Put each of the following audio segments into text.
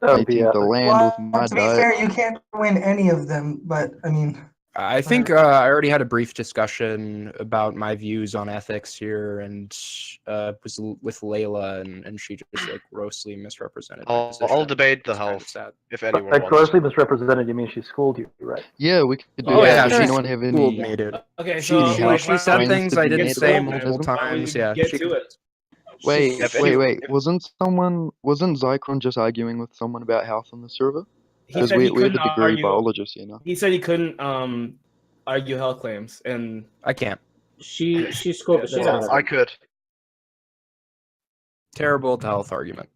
dominating the land with Well, my to be diet. fair, you can't win any of them, but I mean, I think I already had a brief discussion about my views on ethics here, and was with Layla, and she just like grossly misrepresented my position. I'll debate the It's kind of health sad. if anyone Like wants. grossly misrepresented, you mean she schooled you, right? Yeah, we could do Oh that. yeah, Does she anyone have schooled any? me, dude. Okay, She, so Any like, she said friends things to I the didn't net say of multiple veganism? times. Yeah, get she to it. Wait, If wait, any- wait. Wasn't Zycron just arguing with someone about health on the server? He Because said he we're the couldn't degree argue. biologists, you know. He said he couldn't argue health claims, and I can't. She schooled the shit out of I him. could. Terrible to health argument.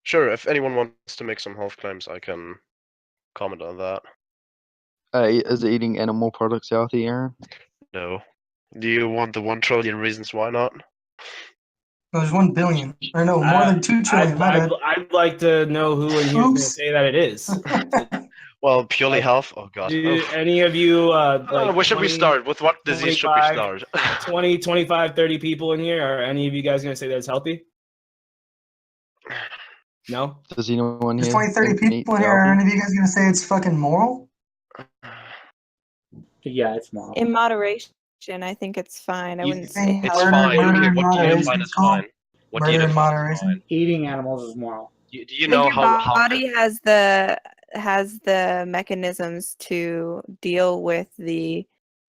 Sure, if anyone wants to make some health claims, I can comment on that. Is eating animal products healthy, Aaron? No. Do you want the 1 trillion reasons why not? no, there's 1 billion. Or no, more than 2 trillion. My bad. I'd like to know who in here is going to Oops. say that it is. Well, purely health? Oh god. Do any of you like where should we 20, start? With what disease should we 25, start? 20, 25, 30 people in here? Are any of you guys going to say that it's healthy? No? Does anyone There's here 20, 30 think meat's people in here. Are healthy? any of you guys gonna say it's fucking moral? Yeah, it's moral. In moderation, I think it's fine. I You wouldn't say think It's healthy. fine. murder Okay, in what do you moderation define is as called? fine? What do you Murder in define as moderation? fine? Eating animals is moral. Do you I think know your how body has the mechanisms to deal with the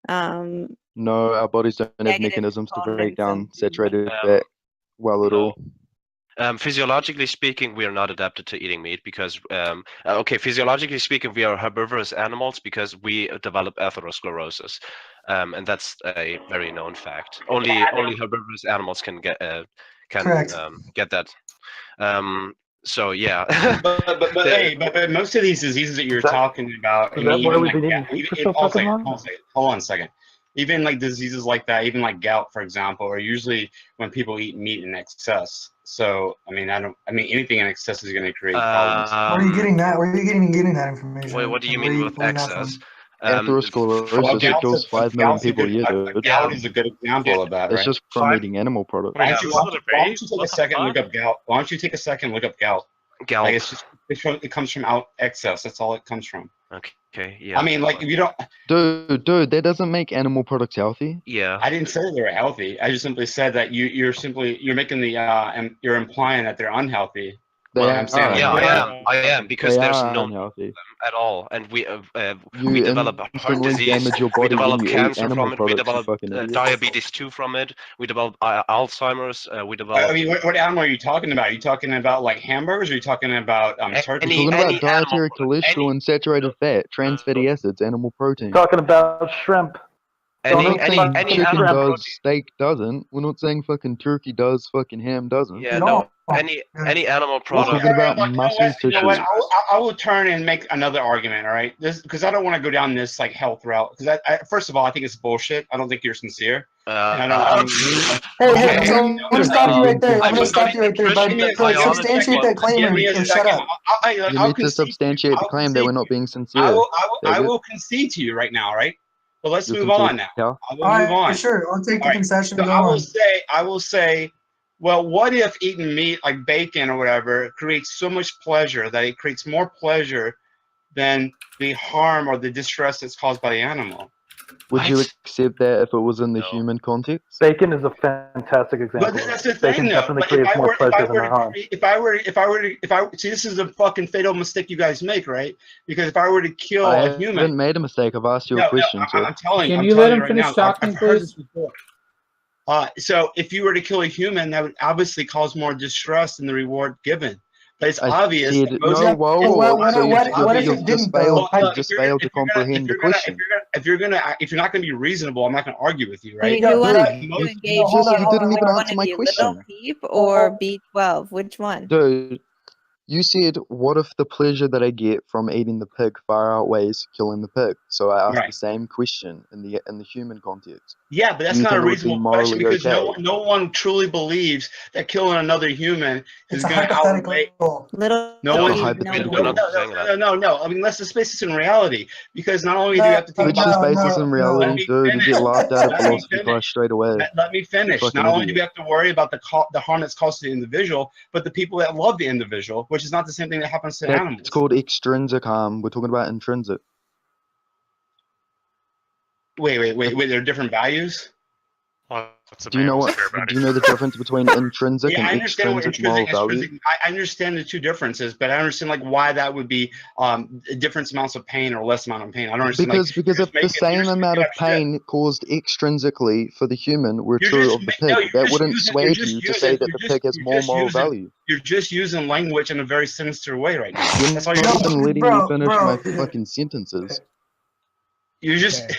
No, our bodies don't have negative mechanisms to break components of down saturated Um, fat well at no. all. Physiologically speaking, we are not adapted to eating meat because, okay, physiologically speaking, we are herbivorous animals because we develop atherosclerosis, and that's a very known fact. Only herbivorous animals can get Correct. get that. So yeah. But most of these diseases that you're Is that- talking about, is that why even we've been like, eating meat for even, so hold fucking on a long? second, hold on a second. Even like diseases like that, even like gout, for example, are usually when people eat meat in excess. So I mean, anything in excess is going to create problems. Where are you getting that? Where are you getting that information? Wait, what do you Where are mean with pulling that excess? from? Atherosclerosis, it kills 5 million people a year, dude. Gout is a good example of that, It's right? just from eating animal products. Why don't you take a second and look up gout? Why don't you take a second and look up gout? Gout. Like it comes from excess. That's all it comes from. Okay, yeah. I mean, like if you don't. Dude, that doesn't make animal products healthy. Yeah. I didn't say they were healthy. I just simply said that you're making the and you're implying that they're unhealthy. They Well, I'm saying, Yeah, like, I am because They there's are no unhealthy. at all, and we You develop heart instantly disease, damage your we body when develop you eat cancer animal from it, we products, you develop fucking idiot. diabetes 2 from it, we develop Alzheimer's, we develop. I mean, what animal are you talking about? Are you talking about like hamburgers? Or are you talking about turkey? We're talking about dietary animal product, cholesterol and saturated fat, trans fatty acids, animal protein. Talking about shrimp. We're not saying any chicken animal does, protein. steak doesn't. We're not saying fucking turkey does, fucking ham doesn't. Yeah, At no, all. any animal We're product. talking about Look, muscle you know what? tissue. I will turn and make another argument. All right, this because I don't want to go down this like health route. Because first of all, I think it's bullshit. I don't think you're sincere. And I don't. Hey, so I'm gonna stop you right there. I'm I gonna mean, stop you right there. nutrition But and biology substantiate that claim Give me a or shut second. up. You I'll need to concede substantiate the I'll claim that we're concede not being I sincere. will concede to you right now. Right, but let's You're move on sincere, now. Cal? I will All move on. right, sure. I'll take the All right, concession so to go on. I will say, well, what if eating meat like bacon or whatever creates so much pleasure that it creates more pleasure than the harm or the distress that's caused by the animal? Would you What? accept that if it was in the No. human context? Bacon is a fantastic example. But that's the thing, Bacon though. definitely But if creates I more were, pleasure than harm. see, this is a fucking fatal mistake you guys make, right? Because if I were to kill I a human, haven't made a mistake. I've asked you a question, sir. I'm telling Can I'm you telling let him right finish now, talking, I've heard please? this before. So if you were to kill a human, that would obviously cause more distress than the reward given. But it's I obvious. said, that most no, of- whoa, Well, whoa, what- so what if you've it just didn't, though? failed, you just failed to comprehend the question. If you're not going to be reasonable, I'm not going to argue with you, right? Who wants Dude, to you engage hold on, you? hold on, didn't even hold on. One answer of my you, question. LilPeep or B12? Which one? Dude, you said, what if the pleasure that I get from eating the pig far outweighs killing the pig? So I asked Right. the same question in the human context. Yeah, but that's You not think a it would be reasonable question morally because okay? no one truly believes that killing another human is It's a going to outweigh. hypothetical. Little No It's one. a Peep, hypothetical. We're not saying that. No. I mean, let's just face this in reality, because not only do you have to take Which is basis in Let reality, me dude. You get finish. laughed out of Let me philosophy class finish. straight away. Let me finish. Fucking Not only do idiot. we have to worry about the harm that's caused to the individual, but the people that love the individual, which which is not the same thing that happens to That's animals. called extrinsic harm. We're talking about intrinsic. Wait. There are different values. Do you know the difference between intrinsic Yeah, I and understand what extrinsic moral intrinsic, value? extrinsic. I understand the two differences, but I understand like why that would be different amounts of pain or less amount of pain. I don't understand. Because if the same amount of pain caused extrinsically for the human were true of the pig, that wouldn't sway you to say that the pig has more moral value. You're just using language in a very sinister way right now. You're That's not all you're even doing. letting me finish my fucking sentences. You're just.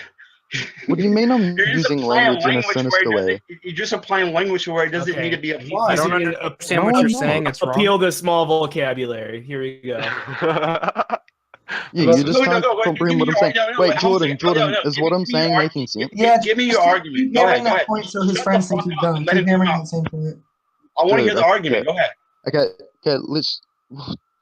What do you mean I'm You're just using applying language in a where sinister it way? doesn't- You're just applying language where it doesn't need to be I applied. don't understand what you're saying. It's wrong. Appeal to small vocabulary. Here we go. Yeah, you just can't comprehend what I'm saying. Wait, Jordan, is what I'm saying making sense? Yeah, Give me your just argument. Keep Go ahead, hammering go that ahead. point so his Shut friends the think fuck he's up done. and let Keep him hammering talk. that same point. I want to hear Dude, the argument. Go ahead. Okay, let's.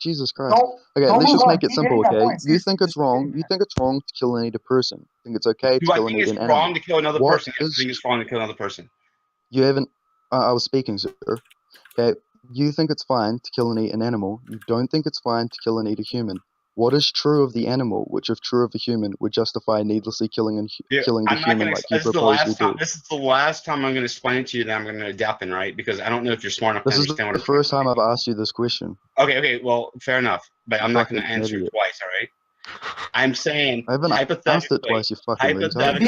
Jesus Christ. Don't Okay, let's move just on. make it Keep simple, hitting that okay? point. You think it's Seriously, wrong. keep You think it's wrong to kill and eat a person. You think it's okay to Do I kill and think eat it's an wrong animal. to kill another What person? Yes, I is- think it's wrong to kill another person. You haven't. I was speaking, sir. Okay, you think it's fine to kill and eat an animal. You don't think it's fine to kill and eat a human. What is true of the animal, which, if true of the human, would justify needlessly killing Yeah, killing the I'm not human gonna. like you This is the propose we last time. do? This is the last time I'm going to explain it to you that I'm going to adapt in, right? Because I don't know if you're smart enough This to is understand what the I'm trying first to time say. I've asked you this question. Okay. Well, fair enough. But I'm not going to Fucking answer it idiot. twice. All right. I'm saying I haven't asked it hypothetically. twice, you fucking retard.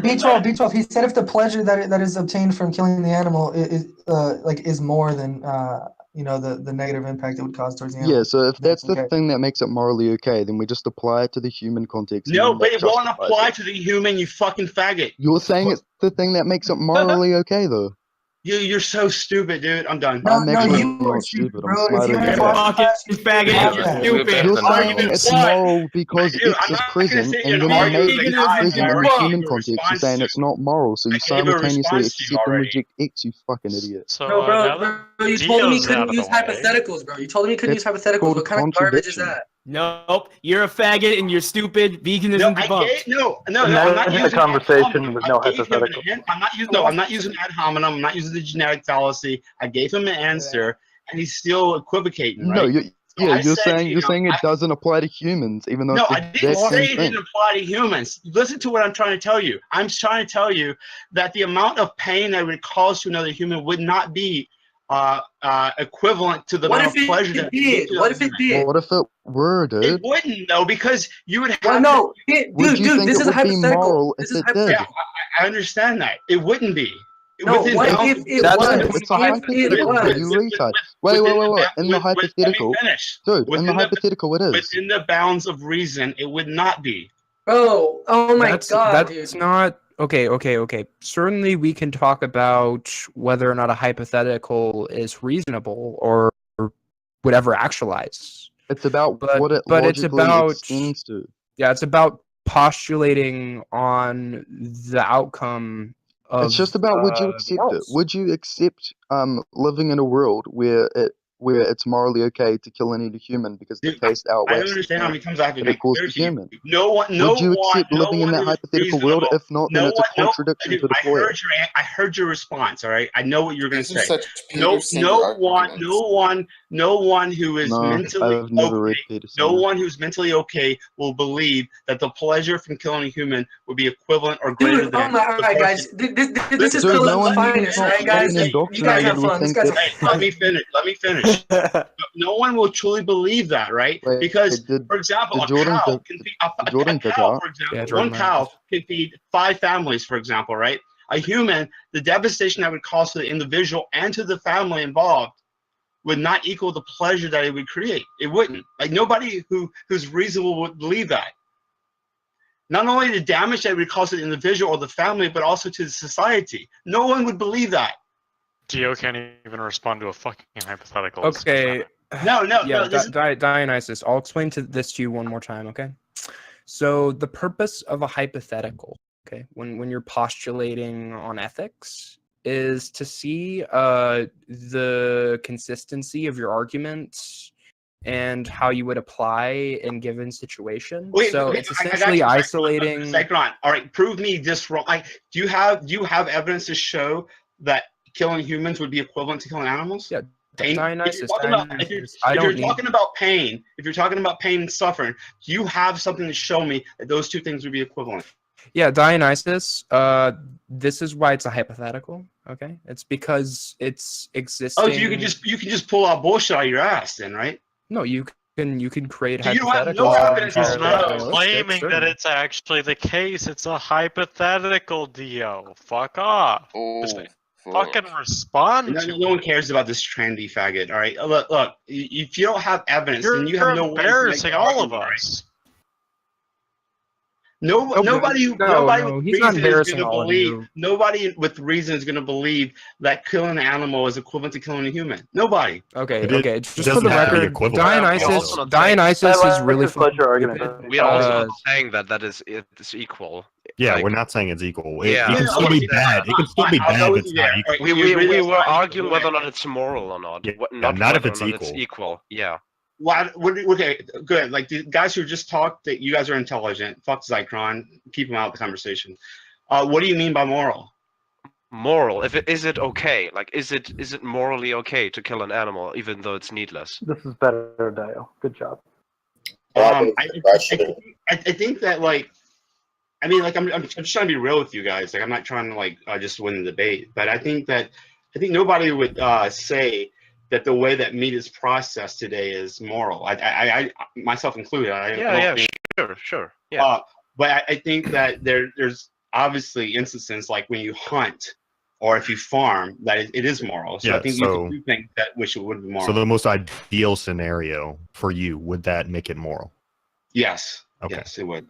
B12, B12. He said if the pleasure that is obtained from killing the animal is more than the negative impact it would cause towards the animal. Yeah, so if that's the okay. thing that makes it morally okay, then we just apply it to the human context. No, and but that it won't justifies apply it. to the human. You fucking faggot. You're saying it's the thing that makes it morally okay, though. You're so stupid, dude. I'm done. I'm actually you are not stupid. I'm bro. If smarter you than had you. philosophy class, Fucking faggot. Yeah. Stupid. You're saying Argument it's what? moral because Dude, X I'm is not gonna present, sit and and when argue you with make a X guy present who in the already human gave a context, you're response saying to. it's not moral, so you I gave a simultaneously response to you accept and already. reject X, you fucking idiot. So, No, now bro, that you told him he Dio's out couldn't of the use way, hypotheticals, bro. You told him he couldn't use That's hypotheticals. called What kind of garbage is contradiction. that? Nope. You're a faggot and you're stupid. Veganism No, debunked. I'm not Imagine a using conversation ad hominem. with no I gave him an hypotheticals. I'm not using ad hominem. I'm not using the genetic fallacy. I gave him an answer, and he's still equivocating, No, right? you're said to saying him, it doesn't apply to humans, even though No, it's I the didn't exact say same it thing. didn't apply to humans. Listen to what I'm trying to tell you. I'm trying to tell you that the amount of pain that it would cause to another human would not be equivalent to the What amount if of pleasure it that did? What if it did? What if it were, It dude? wouldn't though, because you would have. Well, no, Would you dude, think this it is a would be hypothetical. moral This if is it did? Yeah, I understand that. It wouldn't be. No, Within what bounds- if it That's was? the point. It's a hypothetical, you retard. Wait. In the hypothetical, dude, in the hypothetical it is. Within the bounds of reason, it would not be. Bro, oh my god, that's dude. not okay. Certainly we can talk about whether or not a hypothetical is reasonable or would ever actualize. It's about But what it it's logically about extends to. yeah, it's about postulating on the outcome of It's just about would you accept it? Would you accept living in a world where it's morally okay to kill and eat a human because the taste I outweighs don't understand how many times I have to that it make caused clear the to you. human? No one, Would you accept living in that hypothetical world? If not, then it's a contradiction to deploy it. I heard your response. All right, I know what you're going to These say. are such Peter-centered arguments. No one who is No, mentally I've never read okay. Peter No Singer. one who's mentally okay will believe that the pleasure from killing a human would be equivalent or greater Dude, than. all right, guys. This is Dude, no Philip's one finest, not right, guys? fucking You guys have indoctrinated will fun. This think guy's that. a Let me finish. No one will truly believe that, right? Wait, Because, did for example, a Jordan cow pick- can feed did Jordan pick cow, out? for example, Yeah, one Jordan cow can feed 5 families, for example, right? A human, the devastation that would cause to the individual and to the family involved would not equal the pleasure that it would create. It wouldn't. Like nobody who's reasonable would believe that. Not only the damage that it would cause to the individual or the family, but also to the society. No one would believe that. Dio can't even respond to a fucking hypothetical. Okay. No. Yeah, This is, Dionysus, I'll explain this to you one more time, okay? So the purpose of a hypothetical, okay, when you're postulating on ethics, is to see the consistency of your arguments and how you would apply in given situations. So it's essentially isolating. Zycron, all right, prove me this wrong. Like, do you have evidence to show that killing humans would be equivalent to killing animals? Yeah, Dionysus, If you're talking about pain, if you're talking about pain and suffering, do you have something to show me that those two things would be equivalent? Yeah, Dionysus. This is why it's a hypothetical. Okay, it's because it's existing. Oh, so you can just pull out bullshit out of your ass, then, right? No, you can create So you don't have hypotheticals. no evidence It's to not show. claiming that it's actually the case. It's a hypothetical, Dio. Fuck off. Just fucking respond to No one cares about this trendy faggot. All right, look. If you don't have evidence, You're then you have no way to make embarrassing the all of argument, right? us. Nobody he's with not reason is embarrassing going to all of believe. you. Nobody with reason is going to believe that killing an animal is equivalent to killing a human. Nobody. Okay, It okay. Just for doesn't the have to be record, equivalent. Dionysus is really Let's let your argument. stupid. We are also not saying that it's equal. Yeah, Like- we're not saying it's equal. Yeah. It can still be bad. It can still be I'll bad go if with it's you not there. equal. Right, We were right. arguing whether or not it's moral or not. Yeah, Not not if whether it's or not it's equal. equal. Yeah. Okay, good. Like the guys who just talked, that you guys are intelligent. Fuck Zycron. Keep them out of the conversation. What do you mean by moral? Moral. Is it okay? Like, is it morally okay to kill an animal even though it's needless? This is better, Dio. Good job. I think that, like, I mean, like, I'm just trying to be real with you guys. Like, I'm not trying to like just win the debate, but I think nobody would say that the way that meat is processed today is moral. I myself included. Sure. Yeah. But I think that there's obviously instances like when you hunt or if you farm that it is moral. So I think you do think that which it would be moral. So the most ideal scenario for you, would that make it moral? Yes. Okay. Yes, it would.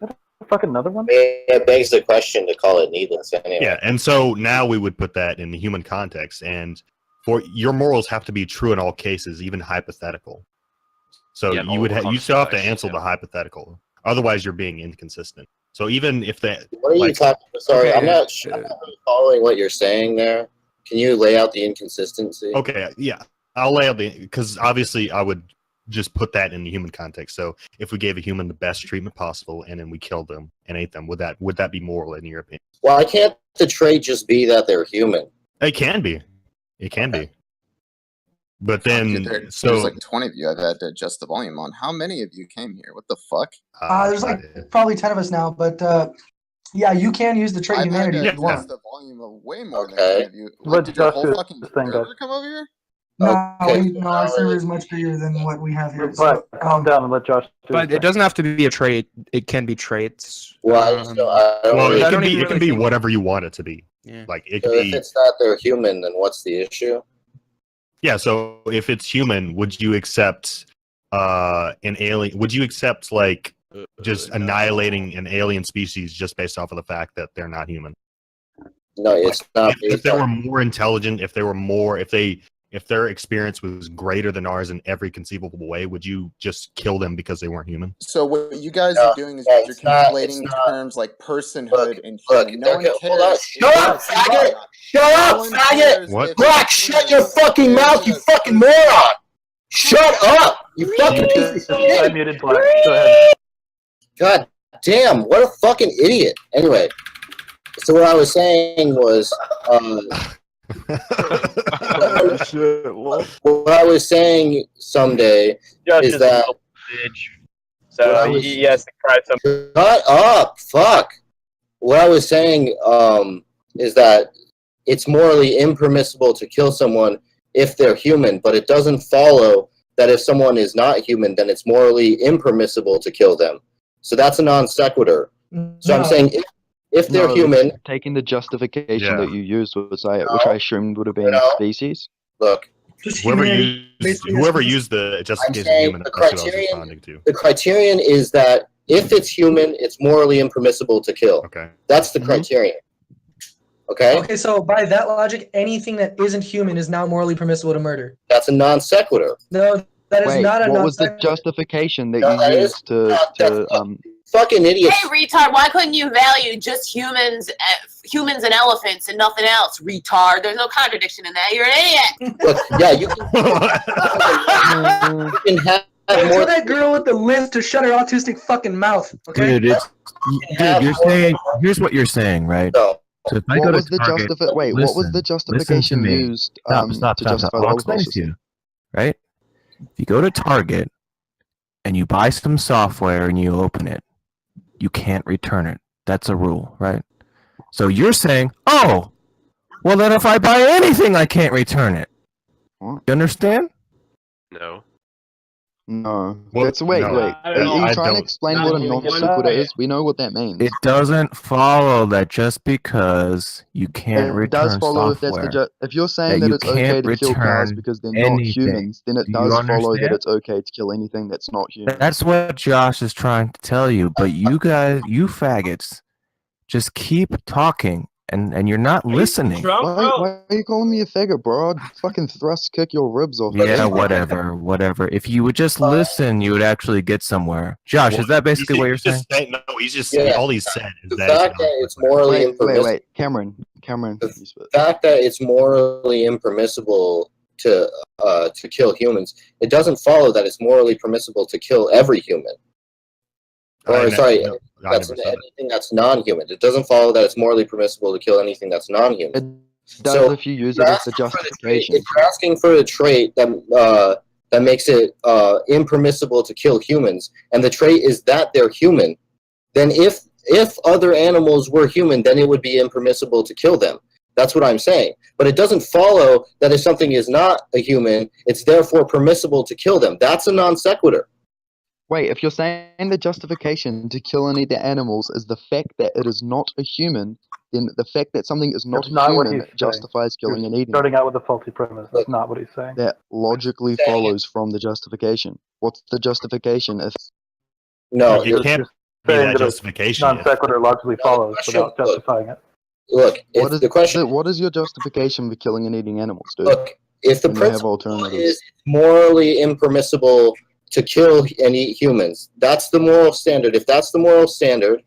Fuck another one. It begs the question to call it needless anyway. Yeah, and so now we would put that in the human context, and for your morals have to be true in all cases, even hypothetical. So Yeah, you still have to answer the hypothetical. Otherwise, you're being inconsistent. So even if that, what are you talking? Sorry, I'm not really following what you're saying there. Can you lay out the inconsistency? Okay, yeah, I'll lay out because obviously I would just put that in the human context. So if we gave a human the best treatment possible and then we killed them and ate them, would that be moral in your opinion? Why can't the trait just be that they're human? It can be. It can be. But then, There's so like 20 of you I've had to adjust the volume on. How many of you came here? What the fuck? There's like probably 10 of us now, but yeah, you can use the trait I've humanity had to if you want. adjust the volume of way more than 10 of you. Let Did your whole Josh fucking do this thing, server guys. come over here? No, our server is much bigger than what we have here. But calm down and let Josh do But it doesn't have to be a trait. It can be traits. Well, it can be whatever you want it to be. Yeah. Like it So could if be. it's not they're human, then what's the issue? Yeah. So if it's human, would you accept an alien? Would you accept like just annihilating an alien species just based off of the fact that they're not human? No, it's not. If they were more intelligent, if their experience was greater than ours in every conceivable way, would you just kill them because they weren't human? So what you guys are doing is you're conflating terms like personhood and human. No one cares. Shut up, faggot! Shut up, faggot! What? Brock, shut your fucking mouth, you fucking moron! Shut up, you fucking piece of shit! I muted Black. Go ahead. God damn, what a fucking idiot. Anyway, so what I was saying was, what I was saying SomeDay is that. So he has to cry some. Shut up! Fuck! What I was saying is that it's morally impermissible to kill someone if they're human, but it doesn't follow that if someone is not human, then it's morally impermissible to kill them. So that's a non sequitur. So I'm saying if they're human, taking the justification that you used, which I assumed would have been species. Look, whoever used the justification human, that's what I was responding to. the criterion is that if it's human, it's morally impermissible to kill. Okay. That's the criterion. Okay? Okay, so by that logic, anything that isn't human is now morally permissible to murder. That's a non sequitur. No, that is Wait, not a what non was the sequitur. justification that No, you that is used to fucking idiot. Hey, retard! Why couldn't you value just humans and elephants and nothing else, retard? There's no contradiction in that. You're an idiot. Look, yeah, you can have Tell that girl with the list to shut her autistic fucking mouth. Okay. Dude, you're saying. Here's what you're saying, right? No. So if I what go was to the Target, what was the justification used stop, to justify the I'll explain it Holocaust? to you. right? If you go to Target and you buy some software and you open it, you can't return it. That's a rule, right? So you're saying, oh, well then if I buy anything, I can't return it. You understand? No. No. Well, That's wait. no. Are you I trying to don't- explain what a non sequitur is? We know what that means. It doesn't follow that just because you can't It does return follow software. if you're saying that that you it's okay can't to kill cows return because they're not anything. humans, then it Do you does follow that understand? it's okay to kill anything that's not human. That's what Josh is trying to tell you, but you guys, you faggots, just keep talking and you're not listening. Why are you calling me a faggot, bro? I'd fucking thrust kick your ribs off. Yeah, whatever. If you would just listen, you would actually get somewhere. Josh, is that basically what you're saying? No, he's just Yeah. all he said is The that fact that it's morally impermissible. Wait, Cameron. The fact that it's morally impermissible to kill humans, it doesn't follow that it's morally permissible to kill every human. That's anything that's non-human. It doesn't follow that it's morally permissible to kill anything that's non-human. It does if you use it as the justification. If you're asking for the trait that makes it impermissible to kill humans, and the trait is that they're human, then if other animals were human, then it would be impermissible to kill them. That's what I'm saying. But it doesn't follow that if something is not a human, it's therefore permissible to kill them. That's a non sequitur. Wait, if you're saying the justification to kill any of the animals is the fact that it is not a human, then the fact that something is not That's not what human he's saying. justifies killing and eating. Starting out with a faulty premise. That's not what he's saying. That logically follows from the justification. What's the justification if... No, you can't be saying that that a justification. non sequitur logically follows without justifying it. Look, what is your justification for killing and eating animals, dude? Look, if the And they have principle alternatives. is morally impermissible to kill and eat humans, that's the moral standard. If that's the moral standard,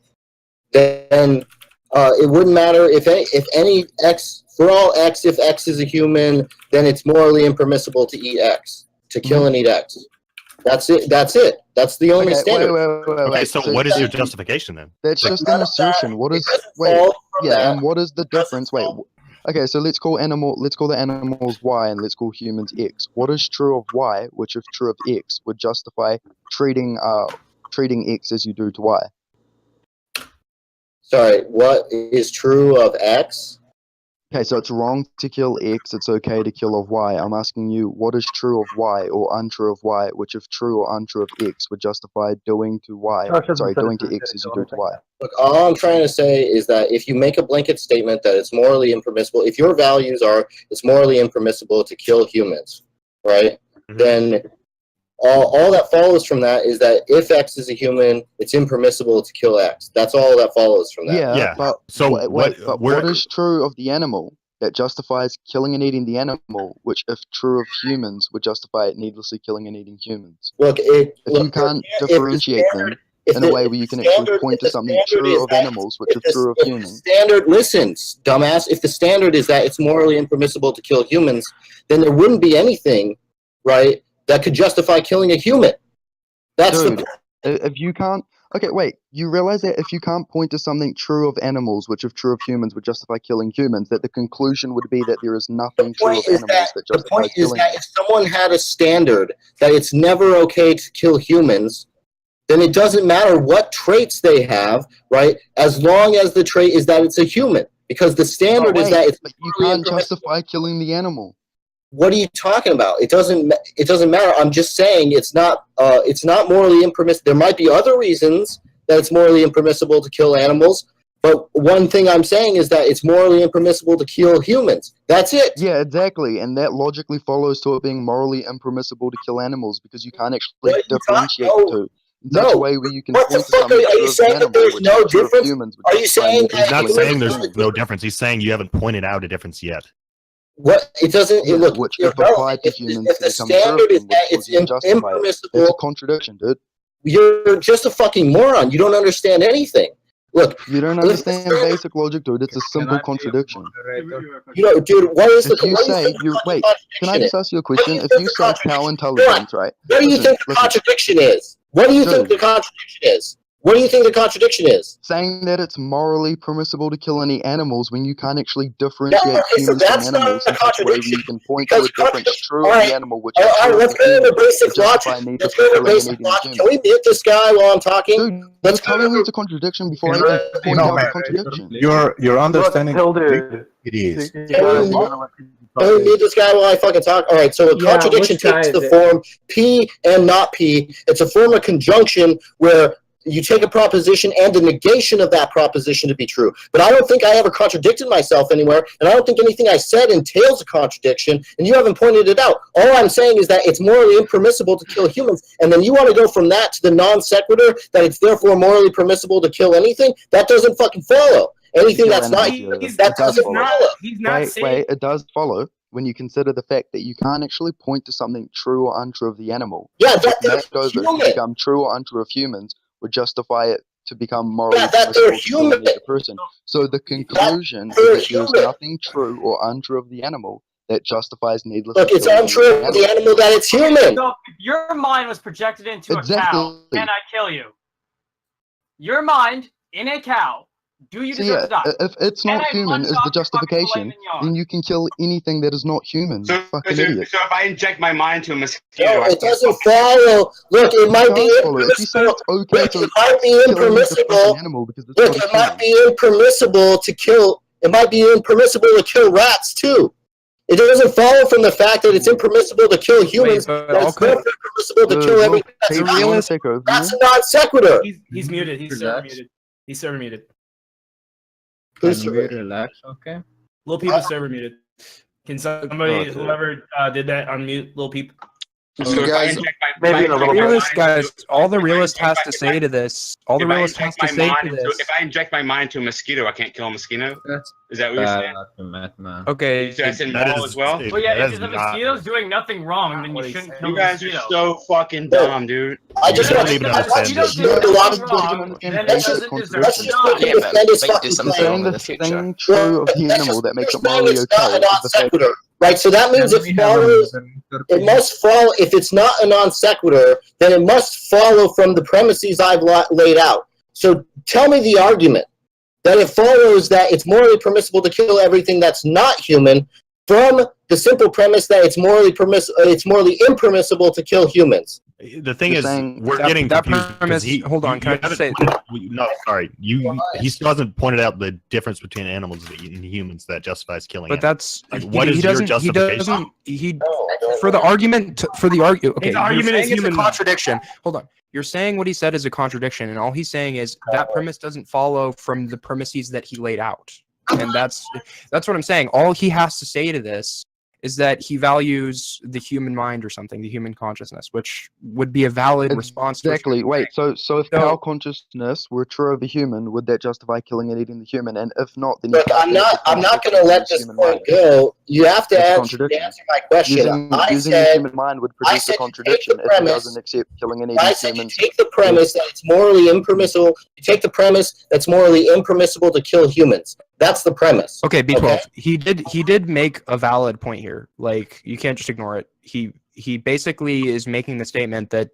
then it wouldn't matter if any X, for all X, if X is a human, then it's morally impermissible to eat X, to kill and eat X. That's it. That's the only standard. Okay, so what is your justification then? That's just an assertion. What is... Wait, yeah, and what is the difference? Wait, okay, so let's call the animals Y and let's call humans X. What is true of Y, which if true of X, would justify treating X as you do to Y? Sorry, what is true of X? Okay, so it's wrong to kill X, it's okay to kill of Y. I'm asking you, what is true of Y or untrue of Y, which if true or untrue of X would justify doing to Y, doing to X as you do to Y? Look, all I'm trying to say is that if you make a blanket statement that it's morally impermissible, if your values are it's morally impermissible to kill humans, right? Then all that follows from that is that if X is a human, it's impermissible to kill X. That's all that follows from that. Yeah. But so what is true of the animal that justifies killing and eating the animal, which if true of humans would justify it needlessly killing and eating humans? Look, if you can't differentiate them in a way where you can actually point to something true of animals, which is true of humans. Standard, listen, dumbass. If the standard is that it's morally impermissible to kill humans, then there wouldn't be anything, right, that could justify killing a human. That's Dude, if you can't... Okay, wait. You realize that if you can't point to something true of animals, which if true of humans would justify killing humans, that the conclusion would be that there is nothing true of animals that justifies killing The point is that if someone had a standard that it's never okay to kill humans, then it doesn't matter what traits they have, right? As long as the trait is that it's a human. Because the standard is that it's... But you can't justify killing the animal. What are you talking about? It doesn't matter. I'm just saying it's not morally impermissible. There might be other reasons that it's morally impermissible to kill animals, but one thing I'm saying is that it's morally impermissible to kill humans. That's it. Yeah, exactly. And that logically follows to it being morally impermissible to kill animals because you can't actually differentiate the two. That's a way where you can What the point to fuck something are you true of saying the that animal, there's which no is true of difference? humans, Are you saying He's not saying killing there's no difference. He's saying you haven't pointed out a difference yet. What it doesn't look which if applied to humans if the standard is that it's impermissible, it's a contradiction, dude. You're just a fucking moron. You don't understand anything. Look, you don't understand basic logic, dude. It's a simple contradiction. You know, dude, what is the? If you say you wait, can I just ask you a question? If you say cow intelligence, right? What do you think the contradiction is? What do you think the contradiction is? What do you think the contradiction is? Saying that it's morally permissible to kill any animals when you can't actually differentiate okay, so humans that's from not animals a in such a way where contradiction, you can point because to a difference true of alright, the animal, which is true of let's the go human, over basic to justify logic. needlessly Let's go over killing and basic eating the logic. human. Can we mute this guy while I'm talking? Dude, Let's you're telling me it's a contradiction before I even point out the contradiction. Your understanding. Look, dude. It is. Can we mute this guy while I fucking talk? All right, so a Yeah, contradiction which guy takes is the it? form P and not P. It's a form of conjunction where you take a proposition and the negation of that proposition to be true. But I don't think I ever contradicted myself anywhere, and I don't think anything I said entails a contradiction, and you haven't pointed it out. All I'm saying is that it's morally impermissible to kill humans, and then you want to go from that to the non sequitur, that it's therefore morally permissible to kill anything? That doesn't fucking follow. Anything that's not human, that doesn't follow. Wait, it does follow when you consider the fact that you can't actually point to something true or untrue of the animal. Yeah, If left over to become true or untrue of humans would justify it to become morally permissible to kill any other person. So the conclusion is that there's nothing true or untrue of the animal that justifies needlessly Look, it's killing untrue of the animal that it's human. So if your mind was projected into a cow, Exactly. can I kill you? Your mind in a cow. Do you So deserve yeah, to die? if it's not human is the justification, then you can kill anything that is not human. You fucking idiot. So if I inject my mind to a mosquito, No, it doesn't follow. Look, it might be If you say it's okay Look, to it might be kill any impermissible. different animal because it's Look, not it might be impermissible to kill. It might be impermissible to kill rats too. It doesn't follow from the fact that it's impermissible to kill humans. That it's therefore impermissible to kill everything that's an animal. That's a non sequitur. He's muted. He's server muted. He's server muted. Can you relax, okay? LilPeep is server muted. Can somebody, whoever did that, unmute LilPeep? So guys, all the realist has to say to this, all the realist has to say to this. If I inject my mind to a mosquito, I can't kill a mosquito? Is that what you're saying? Okay. So that's immoral as well? Well, yeah, if the mosquito's doing nothing wrong, then you shouldn't kill You the guys are mosquito. so fucking dumb, dude. I just want Let's to just defend his fucking saying the thing true of the animal that makes it morally it's not okay a is non the fact sequitur, right? So that means it follows. It must follow. If it's not a non sequitur, then it must follow from the premises I've laid out. So tell me the argument that it follows that it's morally permissible to kill everything that's not human from the simple premise that it's morally impermissible to kill humans. The thing is, we're getting confused because hold on, can I just say? No, sorry. He still hasn't pointed out the difference between animals and humans that justifies killing. But that's what is your justification? For the argument. Okay, his argument is human. It's a contradiction. Hold on. You're saying what he said is a contradiction, and all he's saying is that premise doesn't follow from the premises that he laid out, and that's what I'm saying. All he has to say to this is that he values the human mind or something, the human consciousness, which would be a valid response. Exactly. Wait, so if cow consciousness were true of a human, would that justify killing and eating the human? And if not, then look, I'm not going to let this point go. You have to answer my question. Using the human mind would produce a contradiction if it doesn't accept killing and eating humans. You take the premise that it's morally impermissible. You take the premise that's morally impermissible to kill humans. That's the premise. Okay, B12. Okay. He did make a valid point here. Like, you can't just ignore it. He basically is making the statement that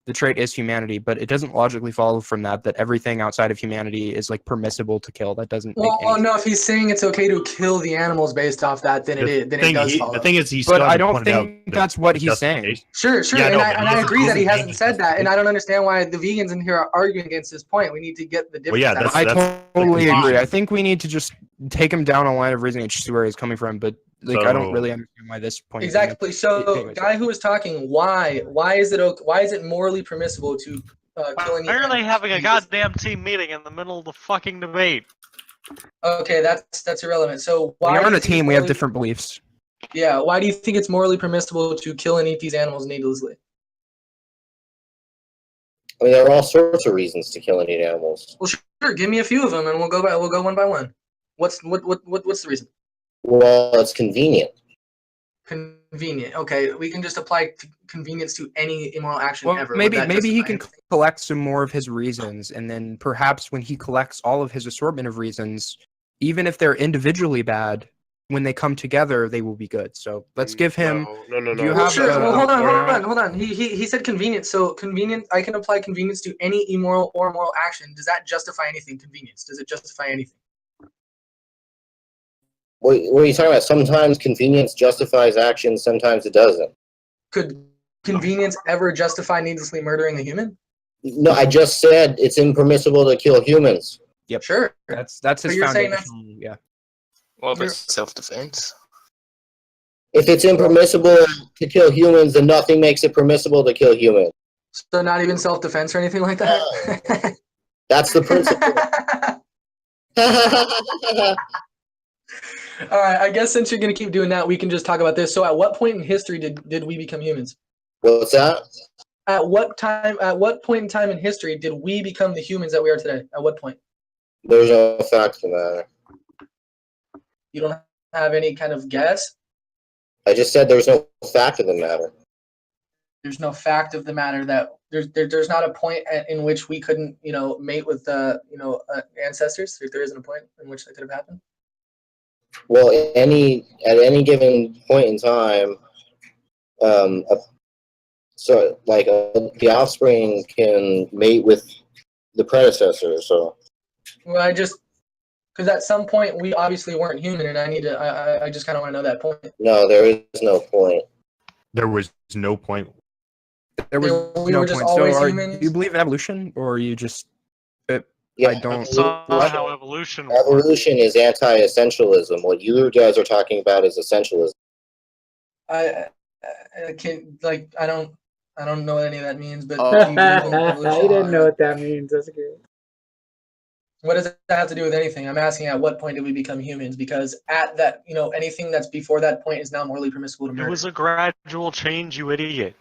the trait is humanity, but it doesn't logically follow from that everything outside of humanity is like permissible to kill. That doesn't make any sense. No, if he's saying it's okay to kill the animals based off that, then it does follow. The thing is, but I don't think that's what he's saying. Sure, Yeah, and I agree that he hasn't said that, and I don't understand why the vegans in here are arguing against this point. We need to get the difference. Well, yeah, I totally agree. I think we need to just take him down a line of reasoning and see where he's coming from, but I don't really understand why this point. Exactly. So, guy who was talking, why is it morally permissible to kill any? Apparently, having a goddamn team meeting in the middle of the fucking debate. Okay, that's irrelevant. So why? We are on a team. We have different beliefs. Yeah. Why do you think it's morally permissible to kill and eat these animals needlessly? I mean, there are all sorts of reasons to kill and eat animals. Well, sure. Give me a few of them, and we'll go one by one. What's the reason? Well, it's convenient. Convenient. Okay, we can just apply convenience to any immoral action ever. Maybe he can collect some more of his reasons, and then perhaps when he collects all of his assortment of reasons, even if they're individually bad, when they come together, they will be good. So let's give him. No. Do you Well, have sure. a- Well, hold a- on. He said convenience. So convenient. I can apply convenience to any immoral or moral action. Does that justify anything? Convenience. Does it justify anything? What are you talking about? Sometimes convenience justifies action, sometimes it doesn't. Could convenience ever justify needlessly murdering a human? No, I just said it's impermissible to kill humans. Yep. Sure. That's But his you're saying foundation. Yeah. Well, if it's self-defense. If it's impermissible to kill humans, then nothing makes it permissible to kill humans. So not even self-defense or anything like that? That's the principle. All right, I guess since you're going to keep doing that, we can just talk about this. So at what point in history did we become humans? What's that? At what point in time in history did we become the humans that we are today? At what point? There's no fact to the matter. You don't have any kind of guess? I just said there's no fact of the matter. There's no fact of the matter that there's not a point in which we couldn't, mate with, ancestors. There isn't a point in which that could have happened. Well, at any given point in time, the offspring can mate with the predecessor. So, Well, because at some point we obviously weren't human, and I just kind of want to know that point. no, there is no point. There was no point. There was We no were just point. always So, humans? do you believe in evolution, or are you just? Yeah, I don't. That's not how evolution works. Evolution is anti-essentialism. What you guys are talking about is essentialism. I can't I don't know what any of that means, but I do you believe in evolution? didn't know what that means. That's good. What does that have to do with anything? I'm asking at what point did we become humans? Because at that, anything that's before that point is now morally permissible to It murder. was a gradual change, you idiot.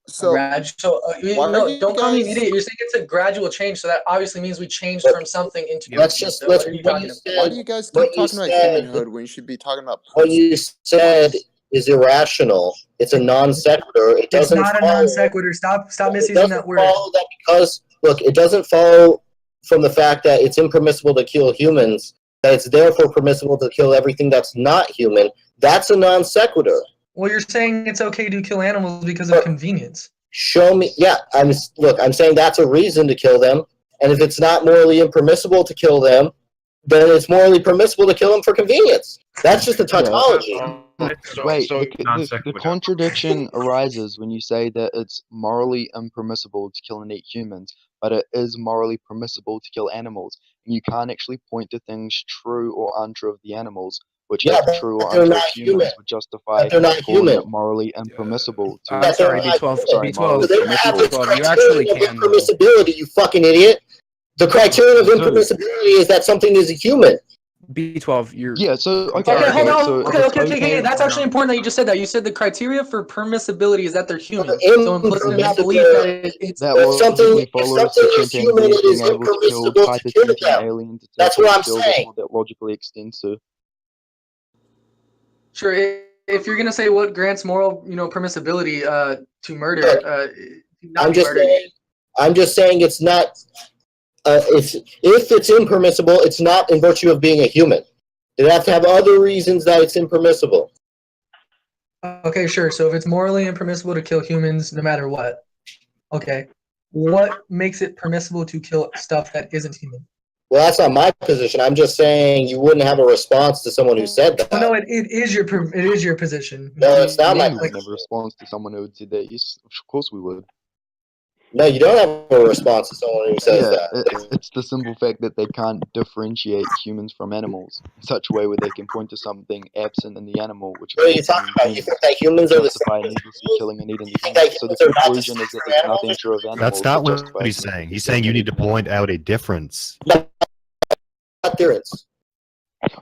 So don't call me an idiot. You're saying it's a gradual change, so that obviously means we changed from something into. Let's something. just So let's. what are you What talking you about? said, Why do you guys what keep you talking about said- humanhood when you should be talking about What you said is irrational. It's a non sequitur. It It's doesn't not a follow. non sequitur. Stop It misusing doesn't that word. follow that because it doesn't follow from the fact that it's impermissible to kill humans that it's therefore permissible to kill everything that's not human. That's a non sequitur. Well, you're saying it's okay to kill animals because of convenience. Show me. Yeah, I'm saying that's a reason to kill them, and if it's not morally impermissible to kill them, then it's morally permissible to kill them for convenience. That's just a tautology. Wait, the contradiction arises when you say that it's morally impermissible to kill and eat humans, but it is morally permissible to kill animals. And you can't actually point to things true or untrue of the animals, which Yeah, if but true or they're untrue of not humans human. would justify But they're not calling human. it morally impermissible to I'm sorry, not B12. human. B12. So they don't have this B12. You actually criterion of can. Though. impermissibility, you fucking idiot. The criterion of impermissibility is that something is a human. B12. You're. Yeah. So Okay, hold on. So Okay, it's okay. That's actually important that you just said that. You said the criteria for permissibility is that they're human. So implicit in that belief that it's that If something logically follows the is human, chimpanzees it is being able to kill impermissible to kill hyper-sentient them. aliens. That's what I'm That's saying. what that logically extends to. Sure. If you're gonna say what grants moral, permissibility to murder, I'm just saying it's not. If it's impermissible, it's not in virtue of being a human. They have to have other reasons that it's impermissible. Okay, sure. So if it's morally impermissible to kill humans, no matter what, okay, what makes it permissible to kill stuff that isn't human? Well, that's not my position. I'm just saying you wouldn't have a response to someone who said that. Oh, no, it is your position. No, it's not my We position. would never respond to someone who would say that. Yes, of course we would. No, you don't have a response to someone who says that. It's the simple fact that they can't differentiate humans from animals in such a way where they can point to something absent in the animal, which What are you talking about? You think that humans are the justify needlessly killing and eating the think that human. So the humans are not conclusion is that there's nothing true of animals. That's not that what justifies he's saying. He's saying you need to point out a difference. Not difference.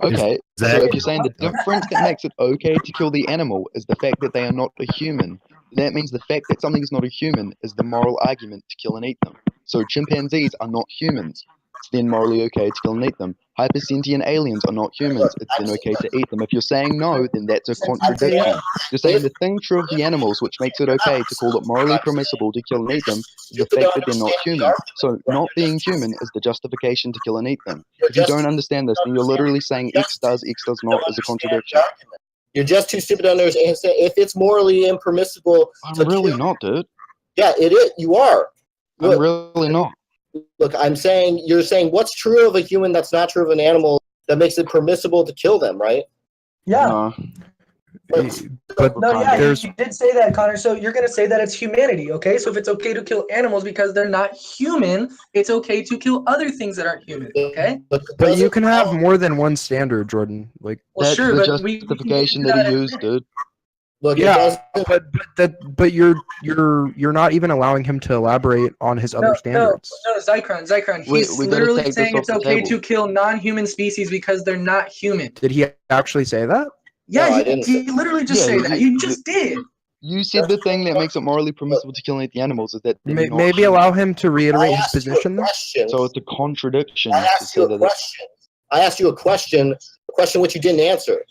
Okay, so Exactly. if you're saying the difference that makes it okay to kill the animal is the fact that they are not a human, that means the fact that something is not a human is the moral argument to kill and eat them. So chimpanzees are not humans. It's then morally okay to kill and eat them. hypersentient aliens are not humans. It's then okay to eat them. If you're saying no, then that's a contradiction. You're saying the thing true of the animals, which makes it okay to call it morally permissible to kill and eat them, is the fact that they're not human. So not being human is the justification to kill and eat them. If you don't understand this, then you're literally saying X does not is a contradiction. You're just too stupid to understand. If it's morally impermissible, I'm really not, dude. Yeah, it is. You are. I'm really not. Look, you're saying what's true of a human that's not true of an animal that makes it permissible to kill them, right? Yeah. No. But No, yeah, there's you did say that, Connor. So you're going to say that it's humanity, okay? So if it's okay to kill animals because they're not human, it's okay to kill other things that aren't human, okay? but you can have more than one standard, Jordan. Like Well, That's sure, the but we justification that he used, dude. Look, yeah, but you're not even allowing him to elaborate on his other standards. No, Zycron. He's we gotta literally take this saying off it's the okay table. to kill non-human species because they're not human. Did he actually say that? Yeah, No, I didn't he literally just Yeah, said that. You just did. You said the thing that makes it morally permissible to kill and eat the animals is that they're not Maybe human. allow him to reiterate his position then? So it's a contradiction I to asked say you a that it's question. I asked you a question which you didn't answer.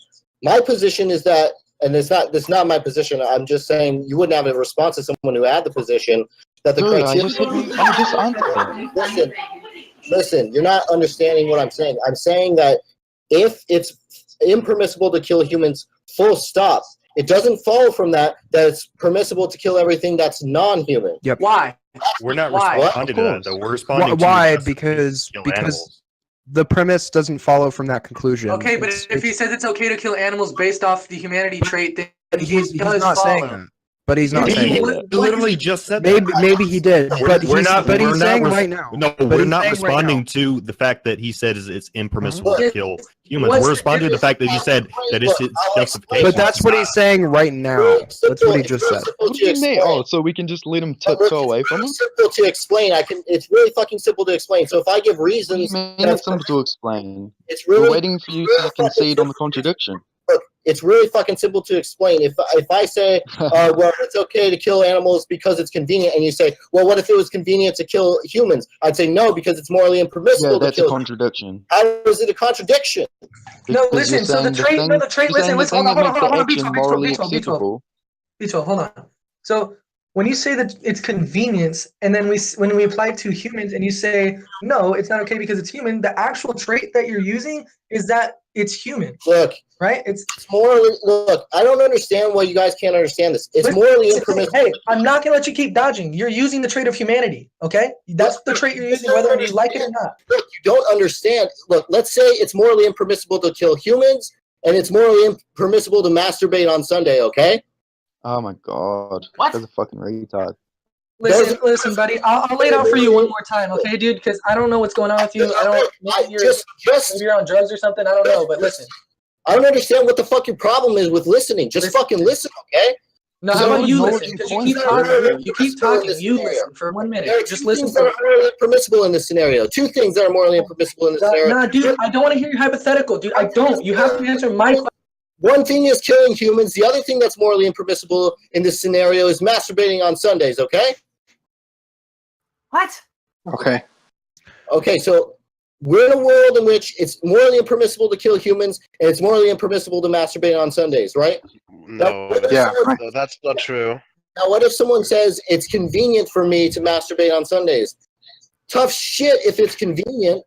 My position is that, and it's not my position. I'm just saying you wouldn't have a response to someone who had the position that the Dude, criteria. I just answered that. Listen, you're not understanding what I'm saying. I'm saying that if it's impermissible to kill humans, full stop. It doesn't follow from that it's permissible to kill everything that's non-human. Yep. Why? We're not Why? responding to that, though. We're responding to Why? the Because kill animals. the premise doesn't follow from that conclusion. Okay, but if he says it's okay to kill animals based off the humanity trait, then he's does not saying follow. that. But he's not saying that. He literally just said Maybe he did, but we're not saying right now. No, But we're he's not saying right responding now. to the fact that he said it's impermissible to What- kill humans. what's We're the responding to the fact that he said that it's justification. But that's what he's saying right now. That's what he just said. What do you mean? Oh, so we can just let him tiptoe away from him? It's simple to explain. It's really fucking simple to explain. So if I give reasons, Man, it's simple to explain. it's We're really waiting for you to concede on the contradiction. Look, it's really fucking simple to explain. If I say, well, it's okay to kill animals because it's convenient, and you say, well, what if it was convenient to kill humans? I'd say no, because it's morally impermissible Yeah, that's to a kill. contradiction. How is it a contradiction? No, Because listen. So the trait. No, the trait. Listen. Listen. Hold on. Hold on. B12. Morally B12. acceptable. B12. Hold on. So when you say that it's convenience, and then when we apply it to humans, and you say no, it's not okay because it's human. The actual trait that you're using is that it's human. Look, right? It's morally. Look, I don't understand why you guys can't understand this. It's morally impermissible. Hey, I'm not gonna let you keep dodging. You're using the trait of humanity. Okay, that's the trait you're using, whether you like it or not. Look, you don't understand. Look, let's say it's morally impermissible to kill humans, and it's morally impermissible to masturbate on Sunday. Okay. Oh my god. What? That's a fucking retard. Listen, buddy. I'll lay it out for you one more time, okay, dude? Because I don't know what's going on with you. I don't. Maybe you're on drugs or something. I don't know. But listen. I don't understand what the fucking problem is with listening. Just fucking listen, okay? No, how about you listen? Because you keep talking. You keep talking. You listen for 1 minute. There are Just two listen. things that are morally impermissible in this scenario. Two things that are morally impermissible in this scenario. Nah, dude. I don't want to hear your hypothetical, dude. I don't. You have to answer my question. One thing is killing humans. The other thing that's morally impermissible in this scenario is masturbating on Sundays, okay? What? Okay. Okay, so we're in a world in which it's morally impermissible to kill humans, and it's morally impermissible to masturbate on Sundays, right? No, no, that's not true. Now, what if someone says it's convenient for me to masturbate on Sundays? Tough shit if it's convenient.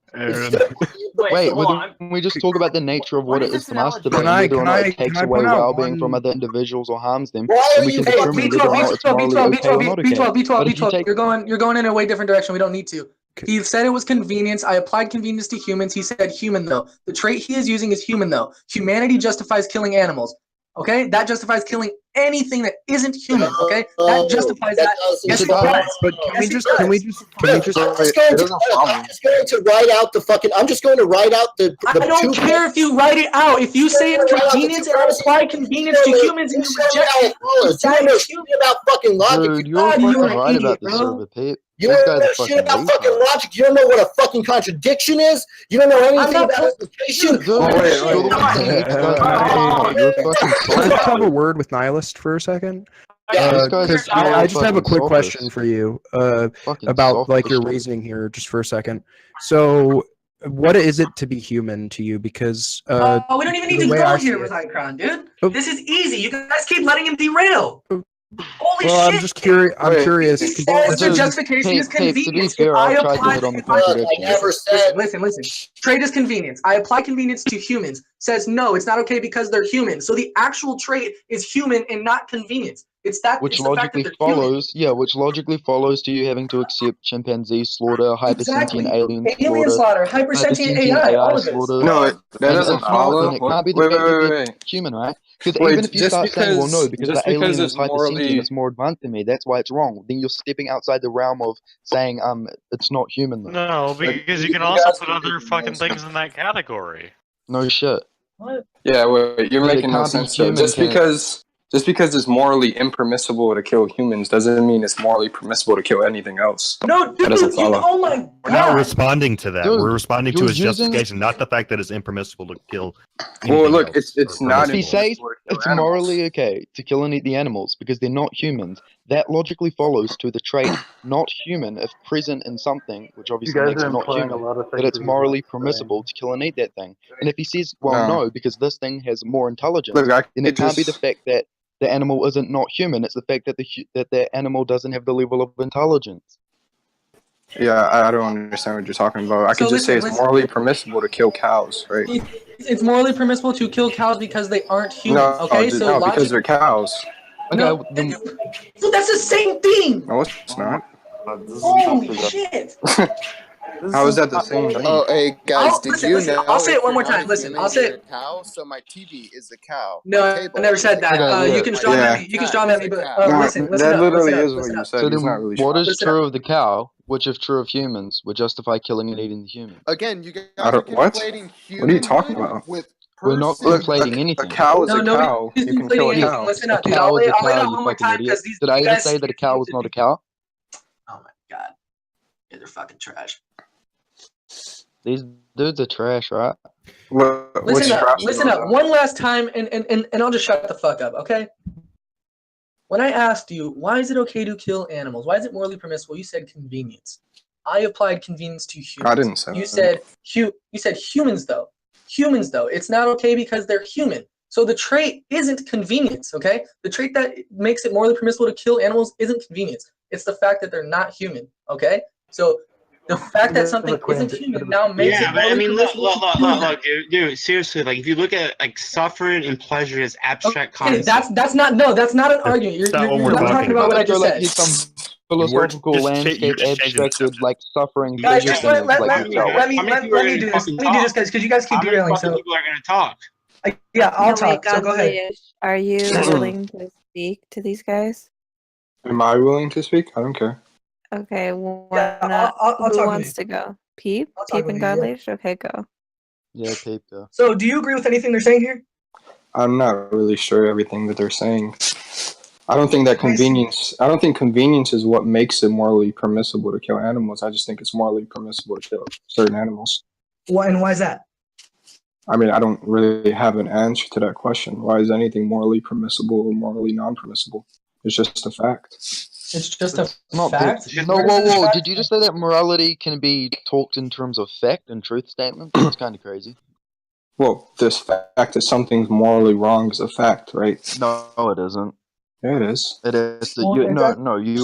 Wait, can we just talk about the nature of what it is to masturbate and whether or not it takes away well-being from other individuals or harms them? And we can determine whether or not it's morally okay or not okay. But if you take You're going in a way different direction. We don't need to. He said it was convenience. I applied convenience to humans. He said human, though. The trait he is using is human, though. Humanity justifies killing animals. Okay? That justifies killing anything that isn't human. Okay? That justifies that. Yes, it does. But can we just I'm just going to write out the fucking. I'm just going to write out the. I don't care if you write it out. If you say it's convenience and I apply convenience to humans and you reject it, you know shit about fucking logic. Dude, you're fucking right about this, LilPeep. You don't know shit about fucking logic. You don't know what a fucking contradiction is. You don't know anything about implication. Let's have a word with Nihilist for a second. Because I just have a quick question for you about like your reasoning here, just for a second. So What is it to be human to you? Because we don't even need to go here with it. Zycron, dude. This is easy. You guys keep letting him derail. Holy Well, shit! I'm just curious. I'm curious. He says the justification is convenience. To be fair, I've tried to hit on the contradiction. Listen. Trait is convenience. I apply convenience to humans. Says no, it's not okay because they're human. So the actual trait is human and not convenience. It's that Which it's the fact that logically they're human. follows, which logically follows to you having to accept chimpanzee slaughter, hypersentient alien slaughter, hypersentient AI, all of this. slaughter. No, that doesn't If not, follow. then it can't be the fact that they're human, right? Because even if you just start saying, well, no, because just the alien because is it's hypersentient, morally it's more advanced than me, that's why it's wrong. Then you're stepping outside the realm of saying, it's not human. Though. No, because you can also put other fucking things in that category. No shit. What? Yeah, wait, you're But it making no can't be sense though. human, Just can it? because it's morally impermissible to kill humans doesn't mean it's morally permissible to kill anything else. No, dude, that doesn't follow. oh my god. We're not responding to that. Dude, We're responding to you're his using- justification, not the fact that it's impermissible to kill. Well, anything look, else it's or not If he permissible. says it's morally okay to kill and eat the animals because they're not humans, that logically follows to the trait not human if present in something, which obviously guys makes are it not implying human, a lot of that things it's that he's morally not saying. permissible to kill and eat that thing. And if he says, well, no, because this thing has more intelligence, Look, then it can't be the fact that the animal isn't not human. It's the fact that the animal doesn't have the level of intelligence. Yeah, I don't understand what you're talking about. I could just say it's morally permissible to kill cows, right? It's morally permissible to kill cows because they aren't human. No, Okay, so because they're cows. No, so that's the same thing. No, it's not. Holy shit! How is that the same thing? Oh, hey guys, did you know? I'll say it if one more you're not time. a Listen, human, I'll say you're it. a cow. So my TV is a cow. No, My I table never is said a that. cow. You can straw man me. You can straw man me, but listen that up. literally Listen is up. what Listen you up. said. So He's then, not really what is Listen true of the cow, which if true of humans, would justify killing and eating the human? Again, you guys I are don't, what? conflating What are you talking humanhood about? with We're not personhood. conflating anything. A cow is a No, cow. You can kill a anything. cow. Listen A up, dude. cow I'll is lay a it cow, out you one more fucking time idiot. because these Did I ever guys say that a cow was not a cow? Oh my god, yeah, they're fucking trash. These dudes are trash, right? Listen up. One last time, and I'll just shut the fuck up, okay? When I asked you, why is it okay to kill animals? Why is it morally permissible? You said convenience. I applied convenience to humans. I didn't say You that. said humans though. Humans though. It's not okay because they're human. So the trait isn't convenience, okay? The trait that makes it morally permissible to kill animals isn't convenience. It's the fact that they're not human, okay? So the fact that something isn't human now makes it but I morally mean, look, permissible to kill them. dude, seriously, like if you look at like suffering and pleasure as abstract concepts, that's not an argument. You're not talking about what I just said. He's some philosophical landscape abstracted like suffering Guys, pleasure just thing let like me do this. Let me do this, guys, because you guys keep derailing. So people are going to talk. Yeah, I'll talk. So go ahead. Are you willing to speak to these guys? Am I willing to speak? I don't care. Okay, I'll who talk wants with to go? Peep? talk Peep with and you, yeah. Godleash? Okay, go. Yeah, Peep, go. So do you agree with anything they're saying here? I'm not really sure everything that they're saying. I don't think convenience is what makes it morally permissible to kill animals. I just think it's morally permissible to kill certain animals. Why and why is that? I mean, I don't really have an answer to that question. Why is anything morally permissible or morally non-permissible? It's just a fact. It's just a Not fact. No, whoa. Did you just say that morality can be talked in terms of fact and truth statements? That's kind of crazy. Well, this fact that something's morally wrong is a fact, right? No, it isn't. Yeah, it is. It is. You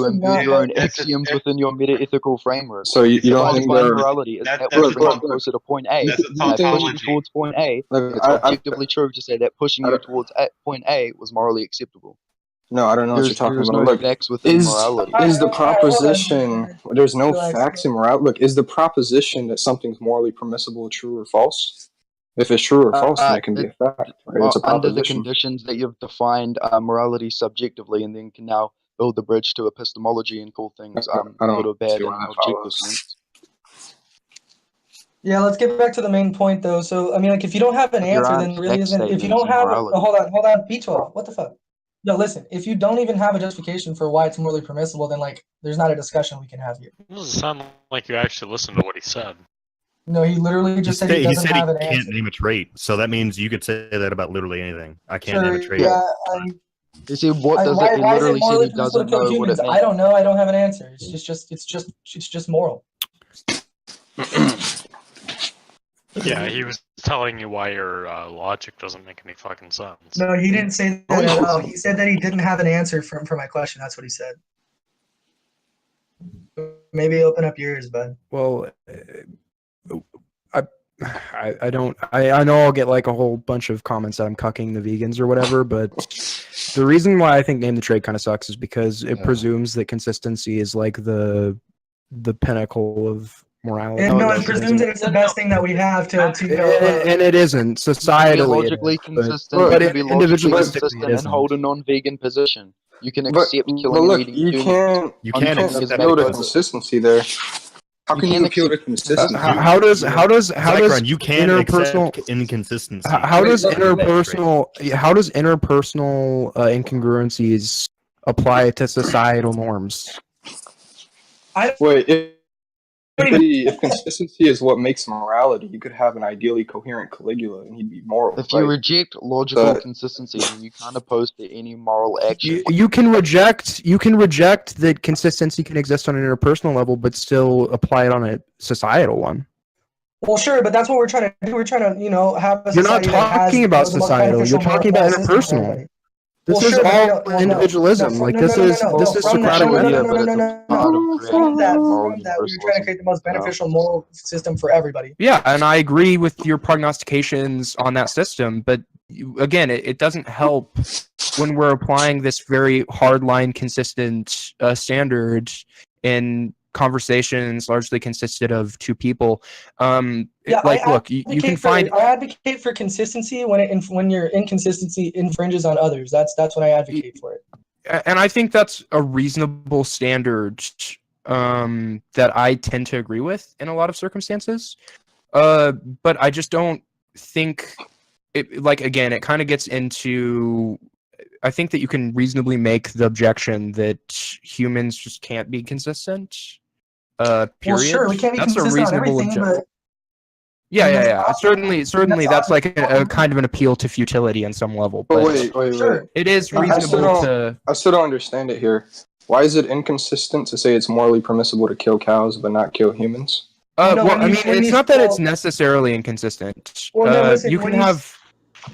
imbue your own axioms within your meta-ethical framework. So you don't think they're... morality is that pushing you closer to point A. By pushing you towards point A, it's objectively true to say that pushing you towards point A was morally acceptable. No, I don't know what you're talking about. No Look, facts within morality. is the proposition... There's no facts in morality. Look, is the proposition that something's morally permissible true or false? If it's true or false, then it can be a fact. Right? It's a under the proposition. conditions that you've defined morality subjectively, and then can now build the bridge to epistemology and call things good or bad in an objective sense. Yeah, let's get back to the main point though. So I mean, like, if you don't have an answer, then there really isn't. If you don't have, hold on, B12, what the fuck? No, listen. If you don't even have a justification for why it's morally permissible, then like, there's not a discussion we can have here. It doesn't sound like you actually listened to what he said. No, he literally just said he doesn't have an answer. Can't name a trait, so that means you could say that about literally anything. I can't name a trait. Yeah, you see, what does it? He literally said he doesn't know what it means. I don't know. I don't have an answer. It's just moral. Yeah, he was telling you why your logic doesn't make any fucking sense. No, he didn't say that at all. He said that he didn't have an answer for my question. That's what he said. Maybe open up yours, bud. Well, I don't. I know I'll get like a whole bunch of comments that I'm cucking the vegans or whatever, but the reason why I think name the trade kind of sucks is because it presumes that consistency is like the pinnacle of morality. And no, it presumes that it's the best thing that we have to and it isn't societally. Logically consistent, but you can be logically individualistically, consistent it and isn't. hold a non-vegan position. You can But, accept but killing and look, eating you humans. can't appeal to consistency there. How can you appeal to consistency? How does Zycron, you can interpersonal accept inconsistency. how does interpersonal incongruencies apply to societal norms? Wait, if consistency is what makes morality, you could have an ideally coherent Caligula and he'd be moral. If you reject logical consistency, then you can't oppose to any moral action. You can reject that consistency can exist on an interpersonal level, but still apply it on a societal one. Well, sure, but that's what we're trying to do. We're trying to, have a You're not society that has talking about the most societal. You're beneficial talking about moral system for interpersonal. everybody. This Well, is sure, all but individualism. This is Socratic. From that, we were trying to create the most beneficial moral system for everybody. Yeah, and I agree with your prognostications on that system, but again, it doesn't help when we're applying this very hardline, consistent standard in conversations largely consisted of two people. Look, you can find. I advocate for consistency when your inconsistency infringes on others. That's when I advocate for it. And I think that's a reasonable standard that I tend to agree with in a lot of circumstances. But I just don't think it. Like again, it kind of gets into. I think that you can reasonably make the objection that humans just can't be consistent. Period. Well, sure, we can't be That's a consistent on reasonable everything, objection. but Yeah. Certainly, that's like a kind of an appeal to futility on some level. But wait. it is reasonable to. I still don't understand it here. Why is it inconsistent to say it's morally permissible to kill cows but not kill humans? It's not that it's necessarily inconsistent. You can have.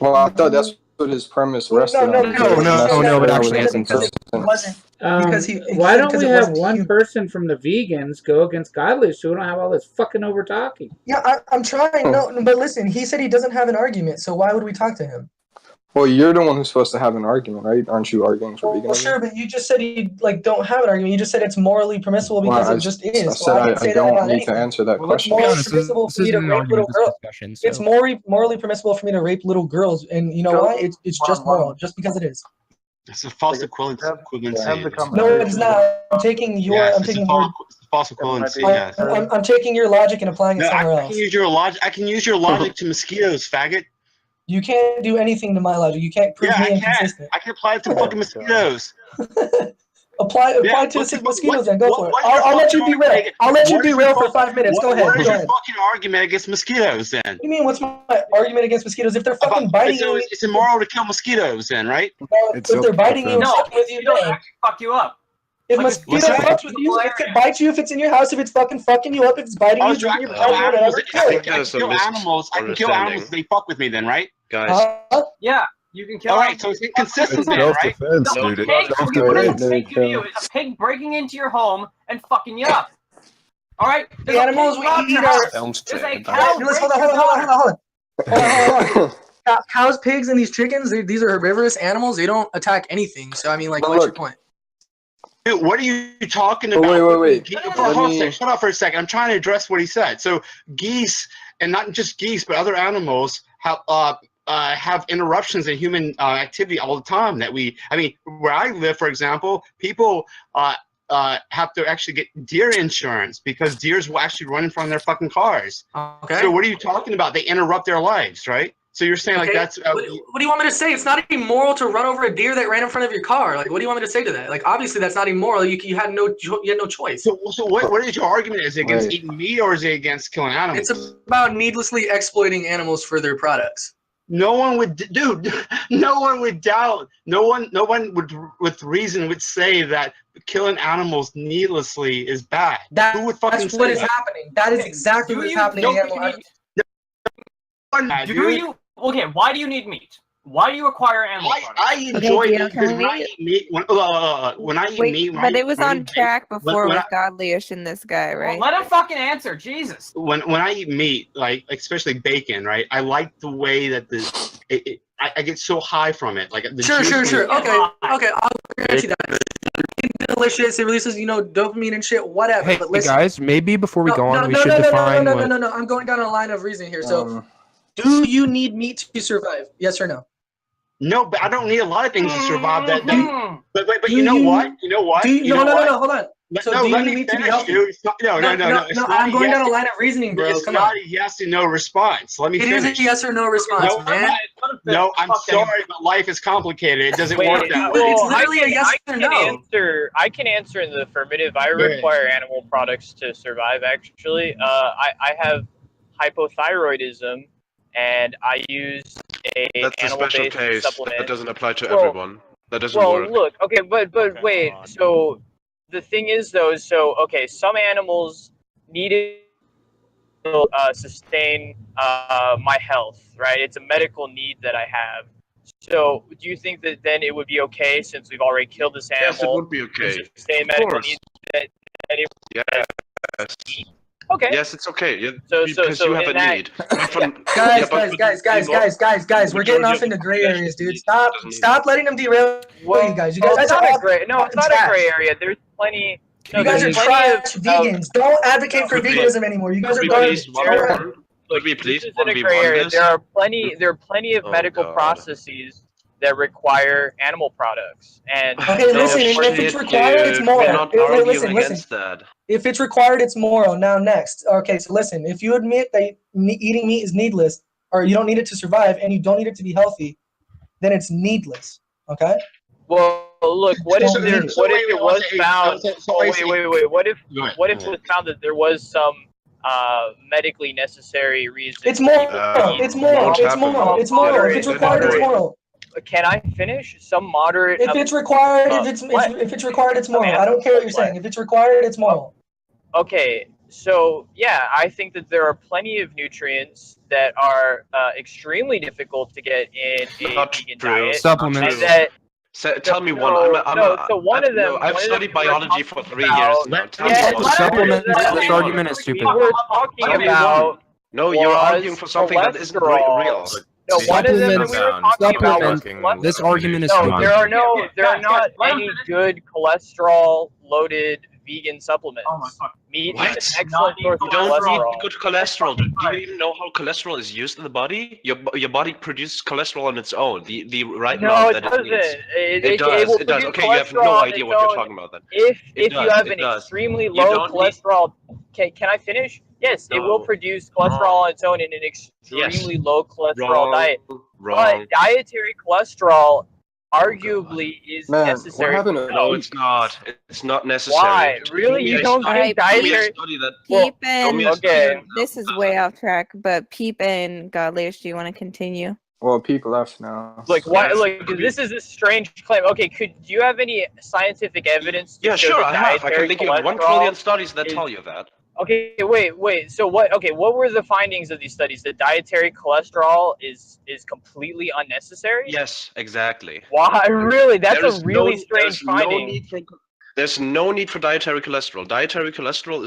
Well, I thought that's what his premise rested on. No, it actually isn't. Why don't we have one person from the vegans go against godly so we don't have all this fucking over talking? Yeah, I'm trying. No, but listen, he said he doesn't have an argument, so why would we talk to him? Well, you're the one who's supposed to have an argument, right? Aren't you arguing for veganism? Well, sure, but you just said you don't have an argument. You just said it's morally permissible because it just is. I said I don't need to answer that question. It's morally permissible for me to rape little girls. It's morally permissible for me to rape little girls, and you know why? It's just moral, just because it is. It's a false equivalency. No, it's not. I'm taking your. Yes, I'm taking false equivalency. Yes. I'm taking your logic and applying it somewhere else. I can use your logic. I can use your logic to mosquitoes, faggot. You can't do anything to my logic. You can't prove me inconsistent. I can apply it to fucking mosquitoes. Apply to mosquitoes and go for it. I'll let you derail. I'll let you derail for 5 minutes. Go ahead. What is your fucking argument against mosquitoes then? What do you mean? What's my argument against mosquitoes? If they're fucking biting you, it's immoral to kill mosquitoes then, right? If they're biting you and fucking with you, actually fuck you up. If mosquito fucks with you, if it bites you, if it's in your house, if it's fucking you up, if it's biting you, drinking your blood, whatever. I can kill animals. They fuck with me then, right? Guys. Yeah, you can kill. All right, so it's inconsistent then, right? A pig breaking into your home and fucking you up. All right. The animals we eat are. Hold on. Cows, pigs, and these chickens. These are herbivorous animals. They don't attack anything. So I mean, like, what's your point? Dude, what are you talking about? Wait. Shut up for a second. I'm trying to address what he said. So geese, and not just geese, but other animals have interruptions in human activity all the time. Where I live, for example, people have to actually get deer insurance because deers will actually run in front of their fucking cars. Okay. So what are you talking about? They interrupt their lives, right? So you're saying like that's what do you want me to say? It's not immoral to run over a deer that ran in front of your car. Like, what do you want me to say to that? Like, obviously that's not immoral. You had no choice. So what is your argument? Is it against eating meat or is it against killing animals? It's about needlessly exploiting animals for their products. No one would doubt. No one would with reason would say that killing animals needlessly is bad. Who would fucking That's what is happening. That is exactly what is happening. Do you? Okay, why do you need meat? Why do you acquire animal products? I enjoy Dio, meat because can when I we- eat meat, when I eat meat, But it was on track before when with Godlyish and this guy, right? Let him fucking answer, Jesus. when I eat meat, like especially bacon, right? I like the way that I get so high from it, like the Sure. juice when it- Okay. I'll grant you that. It's delicious. It releases, dopamine and shit. Whatever. Hey, but listen, guys, maybe before we go on, we should no, define no, what. no. I'm going down a line of reasoning here. So, do you need meat to survive? Yes or no? No, but I don't need a lot of things to survive. But Do you know you- what? You know what? Do you, You no, know no, what? no, hold on. So no, do you let need me meat to be finish, healthy? dude. It's not, no. It's not I'm going yes down a line of reasoning, bro. It's Come not on. a yes and no response. Let me It is finish. a yes or no response, No, man. no, I'm sorry, but life is complicated. It doesn't Wait, work that way. It's literally a yes or no. I can answer in the affirmative. I Go ahead. require animal products to survive. Actually, I have hypothyroidism, and I use That's a special animal-based case. supplement. That doesn't apply to Well- everyone. That doesn't Well, work. look, okay, but wait. So the thing is, though, okay, some animals need it to sustain my health, right? It's a medical need that I have. So, do you think that then it would be okay, since we've already killed this animal? Yes, it would be okay. To sustain Of medical course. needs that it Yes. Okay. Yes, it's okay. Yeah, So- because so you have in a that- need. But from- Guys, yeah, but guys, we're getting off into gray areas, dude. Stop letting them derail you guys. You guys it's are not all a gray. No, it's not trash. a gray area. There's plenty. No, You guys are there's plenty trash vegans. Don't advocate for Could we- veganism anymore. You guys are Could we garbage. please one-on-one? Could we please This isn't a 1v1 gray area. this? There are plenty of Oh, medical God. processes that require animal products. And Okay, listen. If it's required, it's We're moral. not Hey, arguing listen. against that. If it's required, it's moral. Now, next. Okay, so listen. If you admit that eating meat is needless, or you don't need it to survive, and you don't need it to be healthy, then it's needless. Okay. Well, look. What if Don't there? need it. What if it was found? Oh, wait. What if? Go ahead. What if it was found that there was some medically necessary reason? It's moral. Uh, It's moral. won't It's happen. moral. It's moral. If it's required, it's moral. Can I finish? Some moderate. If it's required, if it's required, it's moral. I don't care what you're saying. If it's required, it's moral. Okay, so yeah, I think that there are plenty of nutrients that are extremely difficult to get in a Not vegan true. diet. Supplements. And that, Tell me one. so one of them. I've one of studied them we were biology for talking 3 about- years now. Tell Yeah, me one. Supplements. Tell me This one. argument is stupid. We were talking Tell me about. one. No, you're was arguing for something that isn't cholesterol. real. No, one of them that we were talking about was Supplements. This argument is No, stupid. there are not any good cholesterol-loaded vegan supplements. Meat What? is an excellent source You of don't need cholesterol. good cholesterol. Do you even know how cholesterol is used in the body? Your body produces cholesterol on its own. The right No, amount it that doesn't. it needs. It It does. will It does. produce Okay, you have no cholesterol on idea its what you're own. talking about then. If It you does, have it an does. extremely You low don't need- cholesterol, can I finish? Yes, it will No. produce cholesterol on its own in an extremely low cholesterol diet. Wrong. But dietary cholesterol arguably is Man, what necessary. happened to No, LilPeep? it's not. It's not necessary. Why? Really? Show me You a don't study- think Alright, show me a dietary? study that- Peep show me and a study that- this is way off track, but Peep and Godlyish, do you want to continue? Well, people left now. Like why? Yes, Like this is a strange claim. Okay, do you have any scientific evidence? To Yeah, show sure, that I have. I can dietary link you 1 cholesterol trillion studies that is- tell you that. Okay, wait. So what? Okay, what were the findings of these studies? That dietary cholesterol is completely unnecessary. Yes, exactly. Why? Really? That's There a is really no- strange finding. There's no need for dietary cholesterol. Dietary cholesterol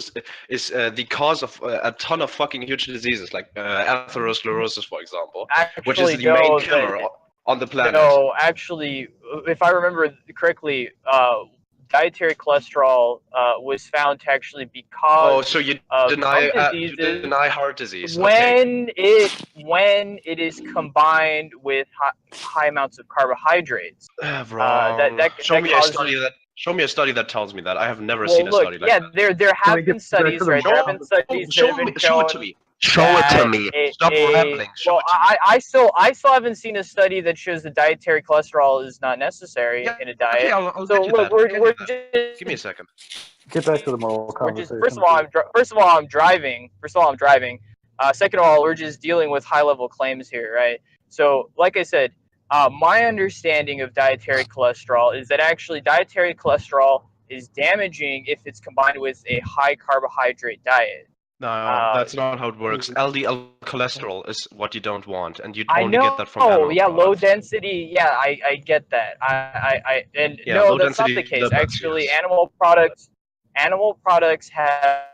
is the cause of a ton of fucking huge diseases, like atherosclerosis, for example, which is Actually, the no, main but- killer on the planet. No, actually, if I remember correctly, dietary cholesterol was found to actually be Oh, caused so you of deny some you diseases deny heart disease? Okay. when it is combined with high amounts of carbohydrates. Wrong. Show that me causes, a study that. Show me a study that tells me that. I have never well, seen a look, study like yeah, that. there have been studies, right? There have been studies that have been Show it shown to me. Show it to me. Stop rambling. Show well, it to me. I still haven't seen a study that shows that dietary cholesterol is not necessary in a diet. Okay, I'll so get you look, that. we're I'll get you just Give me a second. Get back to the moral we're just conversation. first of all I'm driving. Second of all, we're just dealing with high level claims here, right? So, like I said, my understanding of dietary cholesterol is that actually dietary cholesterol is damaging if it's combined with a high carbohydrate diet. No, that's not how it works. LDL cholesterol is what you don't want, and you I only know. get that from animal Yeah, low products. density. Yeah, I get that. And Yeah, no, low that's not the density case. lipids, Actually, yes. animal products have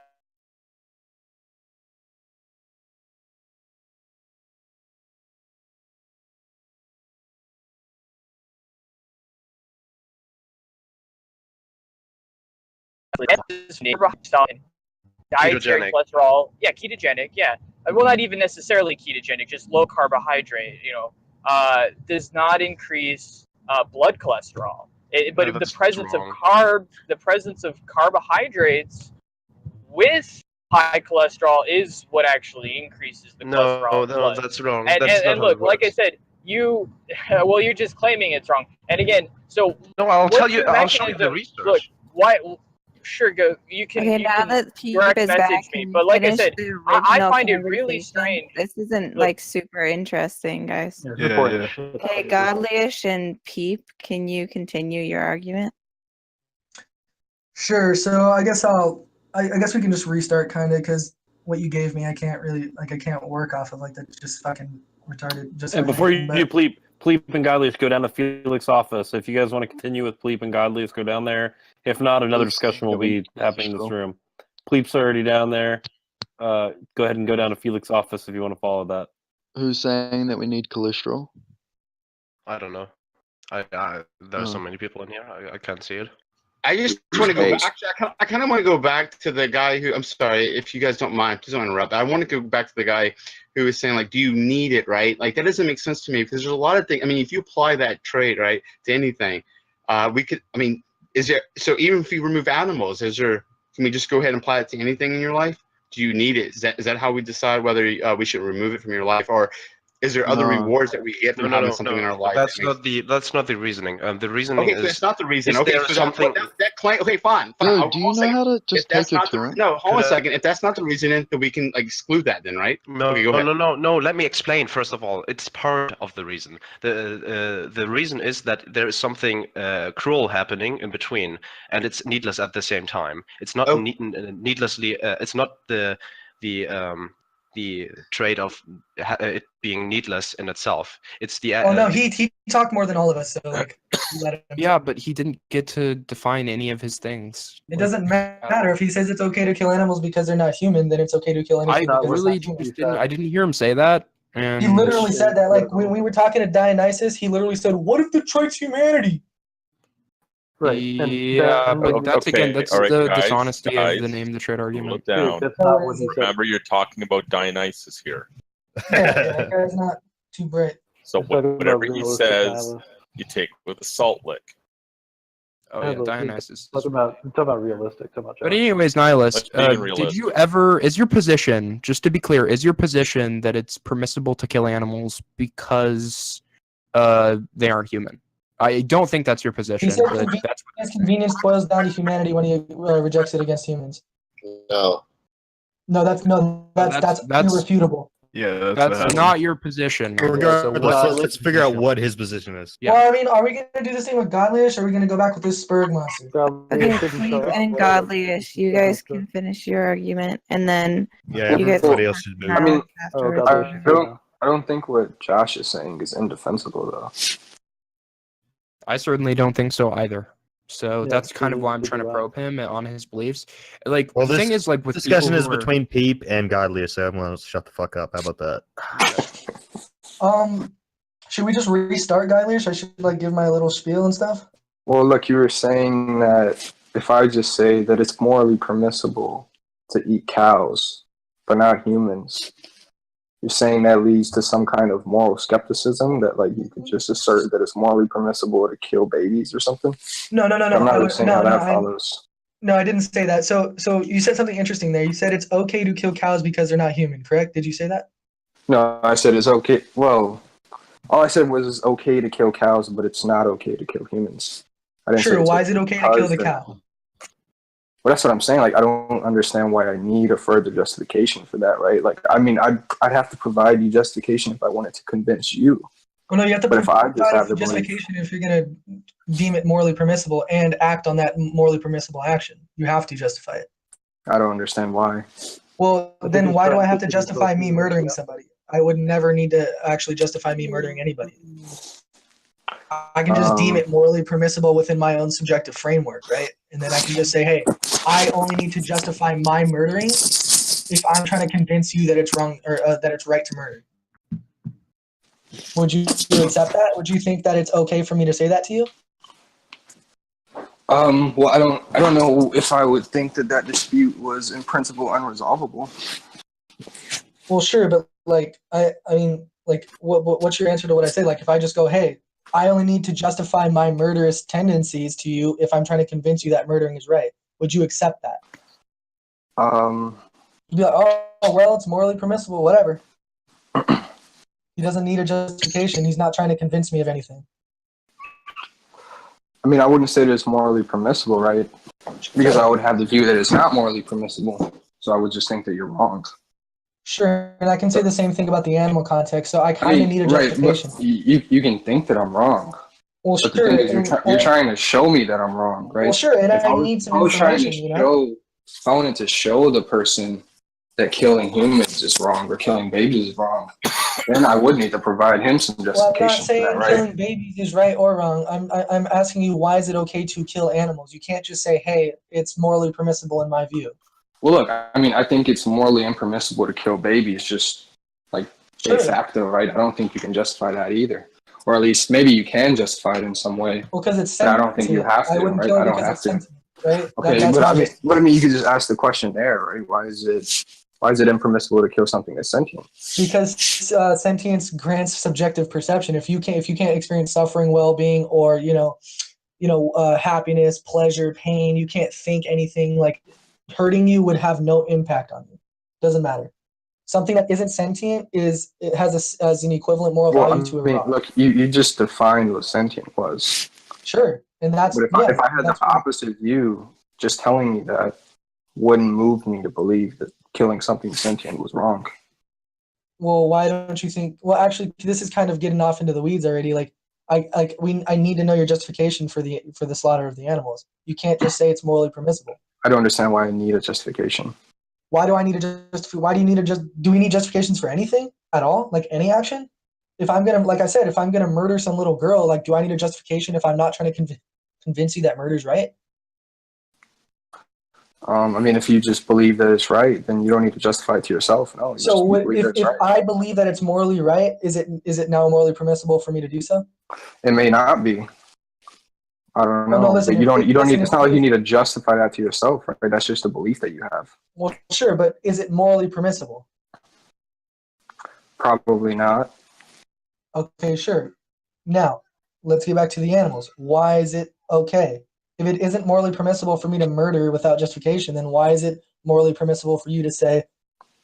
dietary Ketogenic. cholesterol. Yeah, ketogenic. Yeah, well, not even necessarily ketogenic, just low carbohydrate. Does not increase blood cholesterol. But No, if the that's presence wrong. the presence of carbohydrates with high cholesterol is what actually increases the cholesterol in blood. that's wrong. And, That's and, not and how it look, like I works. said, you're just claiming it's wrong. And again, so No, I'll what's tell you. the I'll show you the mechanism? research. Look, why? Sure, go. You can. Okay, You now can that Peep direct is message back, me. can But you like I finish said, the I original find it really conversation? strange. This isn't Look, like super interesting, guys. Yeah. Okay, Godlyish and Peep, can you continue your argument? Sure. So I guess I guess we can just restart kind of because what you gave me, I can't really I can't work off of like that's just fucking retarded. Just And for before you anything, do Pleep and Godliest, go down to Felix's office. If you guys want to continue with Pleep and Godliest, go down there. If not, another discussion will be happening in this room. Pleep's already down there. Go ahead and go down to Felix's office if you want to follow that. Who's saying that we need cholesterol? I don't know. There are so many people in here. I can't see it. I just want to go back. Actually, I kind of want to go back to the guy who. I'm sorry if you guys don't mind. Please don't interrupt. I want to go back to the guy who was saying like, "Do you need it?" Right? Like that doesn't make sense to me because there's a lot of things. I mean, if you apply that trait right to anything, we could. I mean, is there? So even if you remove animals, is there? Can we just go ahead and apply it to anything in your life? Do you need it? Is that how we decide whether we should remove it from your life, or is there other rewards that we get from having something in our life? That's not the reasoning. The reasoning Okay, is. so it's not the reason. Is Okay, there so something? that claim. Okay, fine. Dude, do you know how to just take your turn? No, hold on a second. If that's not the reason, then we can like, exclude that. Then, right? No, okay, go ahead. no. Let me explain. First of all, it's part of the reason. The reason is that there is something cruel happening in between, and it's needless at the same time. It's not needlessly. It's not the trait of it being needless in itself. It's the. Oh no, he talked more than all of us, so like. Let him. Yeah, but he didn't get to define any of his things. It doesn't matter if he says it's okay to kill animals because they're not human. Then it's okay to kill anything because really it's not human. didn't. I didn't hear him say that. And He literally said that. Like when we were talking to Dionysus, he literally said, "What if the trait's humanity?" Right. Yeah, but that's again, that's all right, the guys, dishonesty of the name the trait argument. Look down. That's not what he said. Remember, you're talking about Dionysus here. Yeah, that guy's not too bright. So He's talking about whatever he realistic says, analysis. you take with a salt lick. Oh yeah, Dionysus. Talk about realistic. Talk about. But anyways, Nihilist, Let's be did you ever? Is your position, just to be clear, is your position that it's permissible to kill animals because they aren't human? I don't think that's your position. He said But convenience boils down to humanity when he rejects it against humans. No. No, that's irrefutable. Yeah, that's not your position. Regardless, let's figure out what his position is. Yeah. Well, I mean, are we going to do this thing with Godlyish, or are we going to go back with this Spurg monster? Okay, Peep and Godlyish, you guys can finish your argument, and then you guys. everybody else should move. I mean, I don't think what Josh is saying is indefensible though. I certainly don't think so either. So Yeah, that's kind of why I'm trying to probe him on his beliefs. Like Well, the this thing is, like with discussion people is who are- between Peep and Godliest, so I'm gonna shut the fuck up. How about that? Should we just restart Godlyish? I should like give my little spiel and stuff. Well, look, you were saying that if I just say that it's morally permissible to eat cows, but not humans, you're saying that leads to some kind of moral skepticism that, like, you could just assert that it's morally permissible to kill babies or something? No. I'm not understanding how that follows. No, I didn't say that. So you said something interesting there. You said it's okay to kill cows because they're not human, correct? Did you say that? No, I said it's okay. Well, all I said was it's okay to kill cows, but it's not okay to kill humans. I didn't say Sure. it's Why is it okay to kill the because cow? Well, that's what I'm saying. Like, I don't understand why I need a further justification for that, right? Like, I mean, I'd have to provide you justification if I wanted to convince you. Well, no, you have to But if I just provide have the belief, justification if you're going to deem it morally permissible and act on that morally permissible action. You have to justify it. I don't understand why. Well, I think then he's why do trying I have to to justify me murdering somebody? I would never need to actually justify me murdering anybody. I can just deem it morally permissible within my own subjective framework, right? And then I can just say, hey, I only need to justify my murdering if I'm trying to convince you that it's wrong or that it's right to murder. Would you accept that? Would you think that it's okay for me to say that to you? Well, I don't know if I would think that dispute was in principle unresolvable. Well, sure, but like, I mean, like, what's your answer to what I say? Like, if I just go, hey, I only need to justify my murderous tendencies to you if I'm trying to convince you that murdering is right. Would you accept that? You'd be like, oh, well, it's morally permissible, whatever. He doesn't need a justification. He's not trying to convince me of anything. I mean, I wouldn't say that it's morally permissible, right? Because I would have the view that it's not morally permissible. So I would just think that you're wrong. Sure, and I can say the same thing about the animal context. So I kind of need a justification. Right, you can think that I'm wrong. Well, but sure. The thing is, you're trying to show me that I'm wrong, right? Well, sure, and if I need some information, you know? If I wanted to show the person that killing humans is wrong or killing babies is wrong, then I would need to provide him some justification. Well, I'm not saying for that, right? killing babies is right or wrong. I'm asking you, why is it okay to kill animals? You can't just say, hey, it's morally permissible in my view. Well, look, I mean, I think it's morally impermissible to kill babies, just like de facto, right? I don't think you can justify that either. Or at least maybe you can justify it in some way. Well, because it's but sentient. I don't think you have to, I wouldn't right? kill I it don't because have it's to. sentient, right? Okay, but I mean, you could just ask the question there, right? Why is it impermissible to kill something that's sentient? Because sentience grants subjective perception. If you can't experience suffering, well-being, or happiness, pleasure, pain, you can't think anything. Like hurting you would have no impact on you. Doesn't matter. Something that isn't sentient has an equivalent moral value to a rock. Look, you just defined what sentient was. Sure, and that's. But if I had the opposite view, just telling me that wouldn't move me to believe that killing something sentient was wrong. Well, why don't you think? Well, actually, this is kind of getting off into the weeds already. Like, I need to know your justification for the slaughter of the animals. You can't just say it's morally permissible. I don't understand why I need a justification. Why do I need Why do you need do we need justifications for anything at all? Like any action? If I'm gonna, like I said, if I'm gonna murder some little girl, like, do I need a justification if I'm not trying to convince you that murder's right? I mean, if you just believe that it's right, then you don't need to justify it to yourself. No. So if I believe that it's morally right, is it now morally permissible for me to do so? It may not be. I don't know. No, listen, but you don't need. It's not like you need to justify that to yourself, right? That's just a belief that you have. Well, sure, but is it morally permissible? Probably not. Okay, sure. Now, let's get back to the animals. Why is it okay? If it isn't morally permissible for me to murder without justification, then why is it morally permissible for you to say,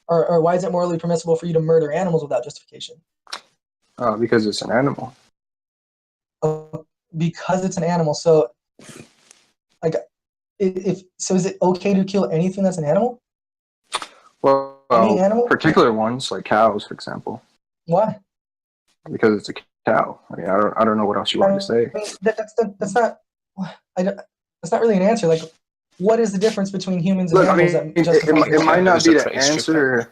or why is it morally permissible for you to murder animals without justification? Because it's an animal. Because it's an animal. So, like, is it okay to kill anything that's an animal? Well, Any animal? Particular ones like cows, for example. Why? Because it's a cow. I mean, I don't know what else you want to say. That's not really an answer. Like, what is the difference between humans and animals? It might not be the answer.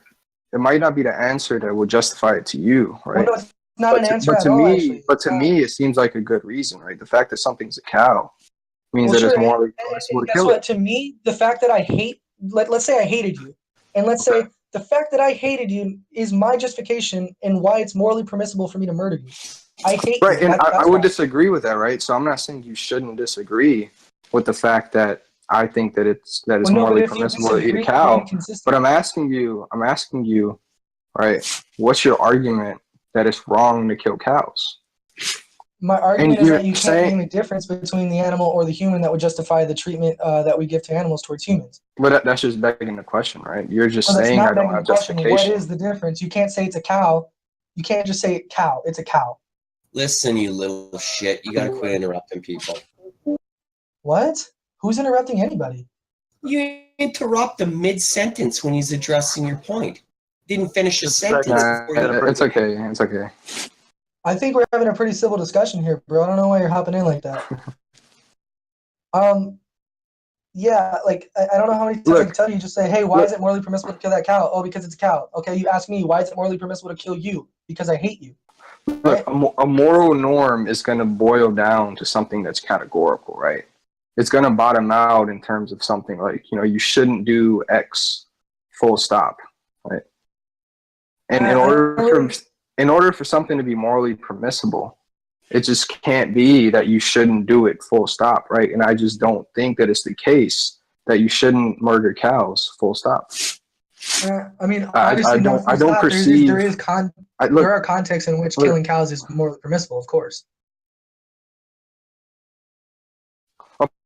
It might not be the answer that would justify it to you, right? Well, no, it's not an answer at all, actually. But to me, it seems like a good reason, right? The fact that something's a cow means that it's morally permissible to kill it. To me, the fact that I hate, let's say I hated you, and let's say the fact that I hated you is my justification and why it's morally permissible for me to murder you. I hate you. Right, and I would disagree with that, right? So I'm not saying you shouldn't disagree with the fact that I think that it's morally permissible to eat a cow. But I'm asking you, right? What's your argument that it's wrong to kill cows? My argument is that you can't name a difference between the animal or the human that would justify the treatment that we give to animals towards humans. But that's just begging the question, right? You're just saying I don't have justification. What is the difference? You can't say it's a cow. You can't just say cow. It's a cow. Listen, you little shit. You gotta quit interrupting people. What? Who's interrupting anybody? You interrupt him mid-sentence when he's addressing your point. Didn't finish his sentence. It's okay. It's okay. I think we're having a pretty civil discussion here, bro. I don't know why you're hopping in like that. yeah, like I don't know how many times I can tell you. Just say, hey, why is it morally permissible to kill that cow? Oh, because it's a cow. Okay, you ask me, why is it morally permissible to kill you? Because I hate you. Look, a moral norm is going to boil down to something that's categorical, right? It's going to bottom out in terms of something like, you shouldn't do X, full stop, right? And in order for something to be morally permissible, it just can't be that you shouldn't do it, full stop, right? And I just don't think that it's the case that you shouldn't murder cows, full stop. I mean, obviously, I don't perceive. There are contexts in which killing cows is morally permissible, of course.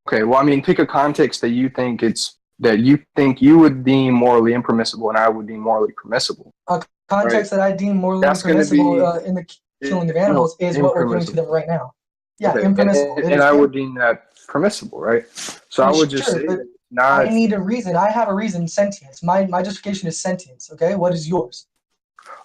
Okay, well, I mean, pick a context that you think you would deem morally impermissible, and I would deem morally permissible. A context that I deem morally permissible in the killing of animals is what we're doing to them right now. Yeah, okay. impermissible. And I would deem that permissible, right? So I would just say that not. I need a reason. I have a reason. Sentience. My justification is sentience. Okay, what is yours?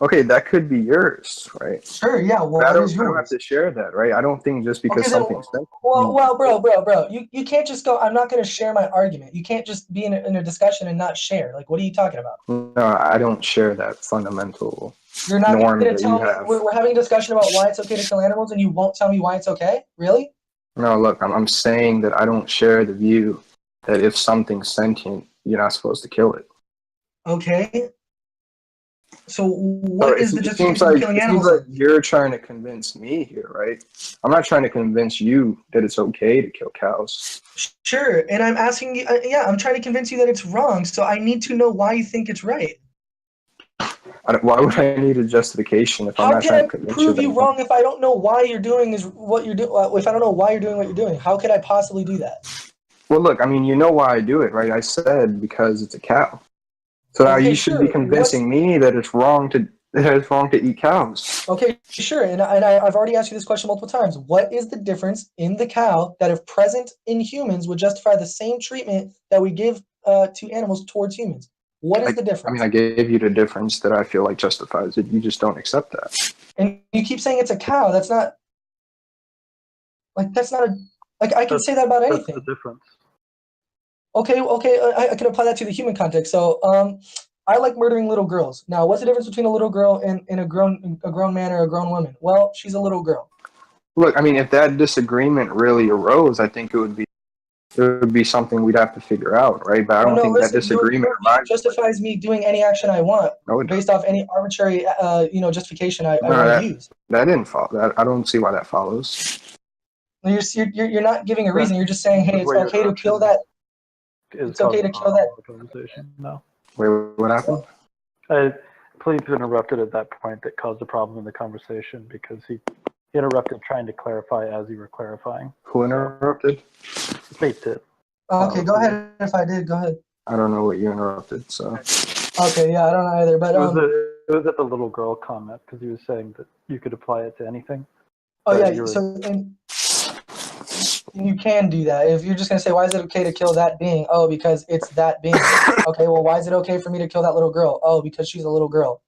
Okay, that could be yours, right? Sure, yeah. Well, I don't have to share that, right? I don't think just because something's sent. Well, bro. You can't just go, I'm not going to share my argument. You can't just be in a discussion and not share. Like, what are you talking about? No, I don't share that fundamental You're not norm going that to tell you me, have. we're having a discussion about why it's okay to kill animals and you won't tell me why it's okay? Really? No, look, I'm saying that I don't share the view that if something's sentient, you're not supposed to kill it. Okay. So what is the justification seems like, for killing animals? It seems like you're trying to convince me here, right? I'm not trying to convince you that it's okay to kill cows. Sure, and I'm asking you, I'm trying to convince you that it's wrong, so I need to know why you think it's right. Why would I need a justification if I'm not trying to convince you? How can I prove you wrong if I don't know why you're doing what you're doing? If I don't know why you're doing what you're doing, how could I possibly do that? Well, look, I mean, you know why I do it, right? I said because it's a cow. So now you should be convincing me that it's wrong to eat cows. Okay, sure, and I've already asked you this question multiple times. What is the difference in the cow that, if present in humans, would justify the same treatment that we give to animals towards humans? What is the difference? I mean, I gave you the difference that I feel like justifies it. You just don't accept that. And you keep saying it's a cow. That's not I can say that about anything. That's the difference. Okay, I can apply that to the human context. So, I like murdering little girls. Now, what's the difference between a little girl and a grown man or a grown woman? Well, she's a little girl. Look, I mean, if that disagreement really arose, I think it would be something we'd have to figure out, right? But I don't think that disagreement justifies me doing any action I want based off any arbitrary, justification I want to use. That didn't follow. I don't see why that follows. You're not giving a reason. You're just saying, hey, it's okay to kill that. It's okay to kill that. Conversation. No. Wait, what happened? Pleep interrupted at that point that caused a problem in the conversation because he interrupted trying to clarify as you were clarifying. Who interrupted? Pleep did. Okay, go ahead. If I did, go ahead. I don't know what you interrupted, so. Okay, yeah, I don't know either, but it was at the little girl comment because he was saying that you could apply it to anything. Oh yeah, and you can do that. If you're just going to say, why is it okay to kill that being? Oh, because it's that being. Okay, well, why is it okay for me to kill that little girl? Oh, because she's a little girl.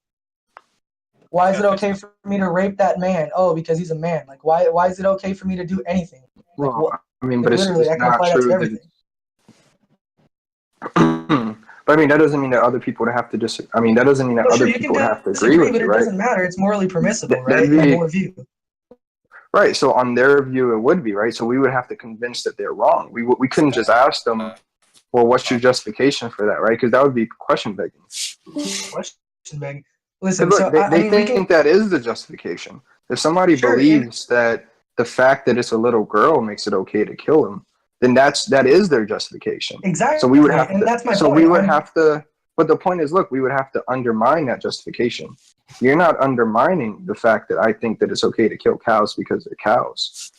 Why is it okay for me to rape that man? Oh, because he's a man. Like, why is it okay for me to do anything? Like, well, I mean, but literally, it's not true. But I mean, that doesn't mean that other people would have to disagree. I mean, that doesn't mean that other people would have to agree with you, right? But it doesn't matter. It's morally permissible, right? In your view. Right, so on their view, it would be, right? So we would have to convince that they're wrong. We couldn't just ask them, well, what's your justification for that, right? Because that would be question begging. Question begging. Listen, look, they think that is the justification. If somebody believes that the fact that it's a little girl makes it okay to kill him, then that is their justification. Exactly. So we would have and that's my so point. We would have to. But the point is, look, we would have to undermine that justification. You're not undermining the fact that I think that it's okay to kill cows because they're cows.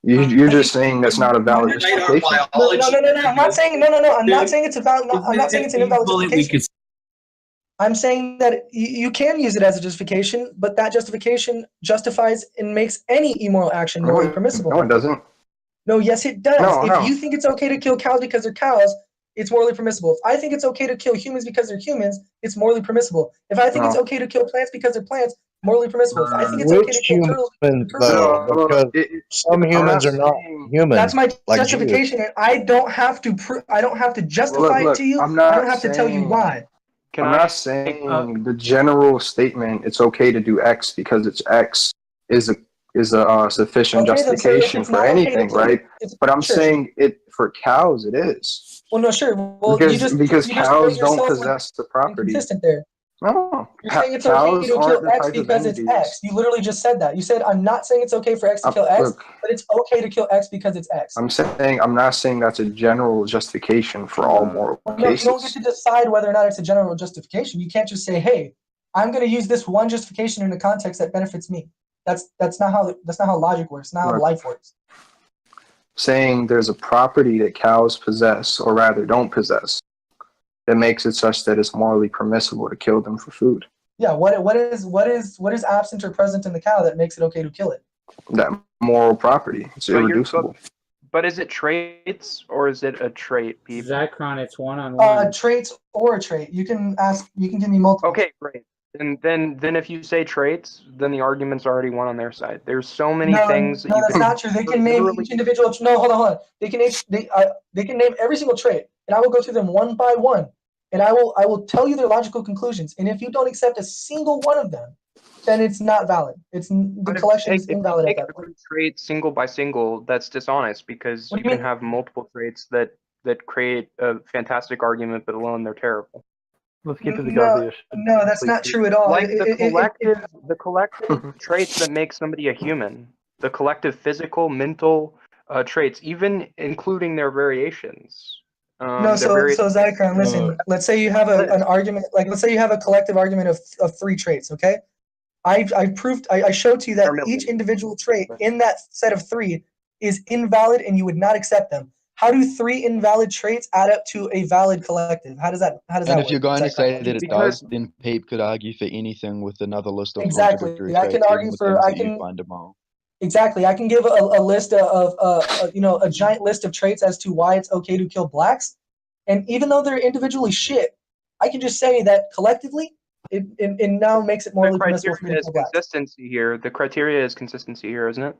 You're just saying that's not a valid justification. No. I'm not saying no. I'm not saying it's about. I'm not saying it's an invalid justification. I'm saying that you can use it as a justification, but that justification justifies and makes any immoral action morally permissible. No, it doesn't. No, yes, it does. If you think it's okay to kill cows because they're cows, it's morally permissible. If I think it's okay to kill humans because they're humans, it's morally permissible. If I think it's okay to kill plants because they're plants, morally permissible. I think it's okay Which to kill turtles. humans, Turtles. though? Because some humans are not human. That's my like justification, and I don't have to. I don't have to justify it to you. I'm I not don't have to tell you saying- why. I'm not saying the general statement it's okay to do X because it's X is a sufficient Okay, then, so if justification it's for not okay to anything, kill- right? it's- But I'm sure. saying it for cows it is. Well, no, sure. Well, Because cows don't yourself possess the property. inconsistent there. No, You're saying it's okay cows to kill aren't the X type of because it's entities. X. You literally just said that. You said I'm not saying it's okay for X to kill X, Look, but it's okay to kill X because it's X. I'm not saying that's a general justification for all moral Well, no, you cases. don't get to decide whether or not it's a general justification. You can't just say, "Hey, I'm going to use this one justification in a context that benefits me." That's not how logic works. Not how Look. life works. Saying there's a property that cows possess, or rather don't possess, that makes it such that it's morally permissible to kill them for food. Yeah. What is absent or present in the cow that makes it okay to kill it? That moral property, it's irreducible. But is it traits or is it a trait, people? Zycron, it's one-on-one. Traits or a trait. You can ask. You can give me multiple. Okay, great. And then if you say traits, then the argument's already won on their side. There's so many things. No, that's not true. They can name each individual. No, hold on. They can name every single trait, and I will go through them one by one, and I will tell you their logical conclusions. And if you don't accept a single one of them, then it's not valid. The collection is invalid at that point. Every trait single by single, that's dishonest because What do you you can mean? have multiple traits that create a fantastic argument, but alone they're terrible. Let's get to the godly issue. No, that's not true at all. Like the collective traits that make somebody a human, the collective physical, mental traits, even including their variations. No, so Zycron, listen. Let's say you have an argument, like let's say you have a collective argument of 3 traits. Okay, I showed to you that each individual trait in that set of 3 is invalid, and you would not accept them. How do 3 invalid traits add up to a valid collective? How does that And work? if you're going to say Zycron? that it does, then Peep could argue for anything with another list of Exactly. contradictory I can traits, argue even with for- things I that you can- find immoral. Exactly. I can give a list of a giant list of traits as to why it's okay to kill blacks, and even though they're individually shit, I can just say that collectively it now makes it morally permissible for me to kill blacks. Consistency here. The criteria is consistency here, isn't it?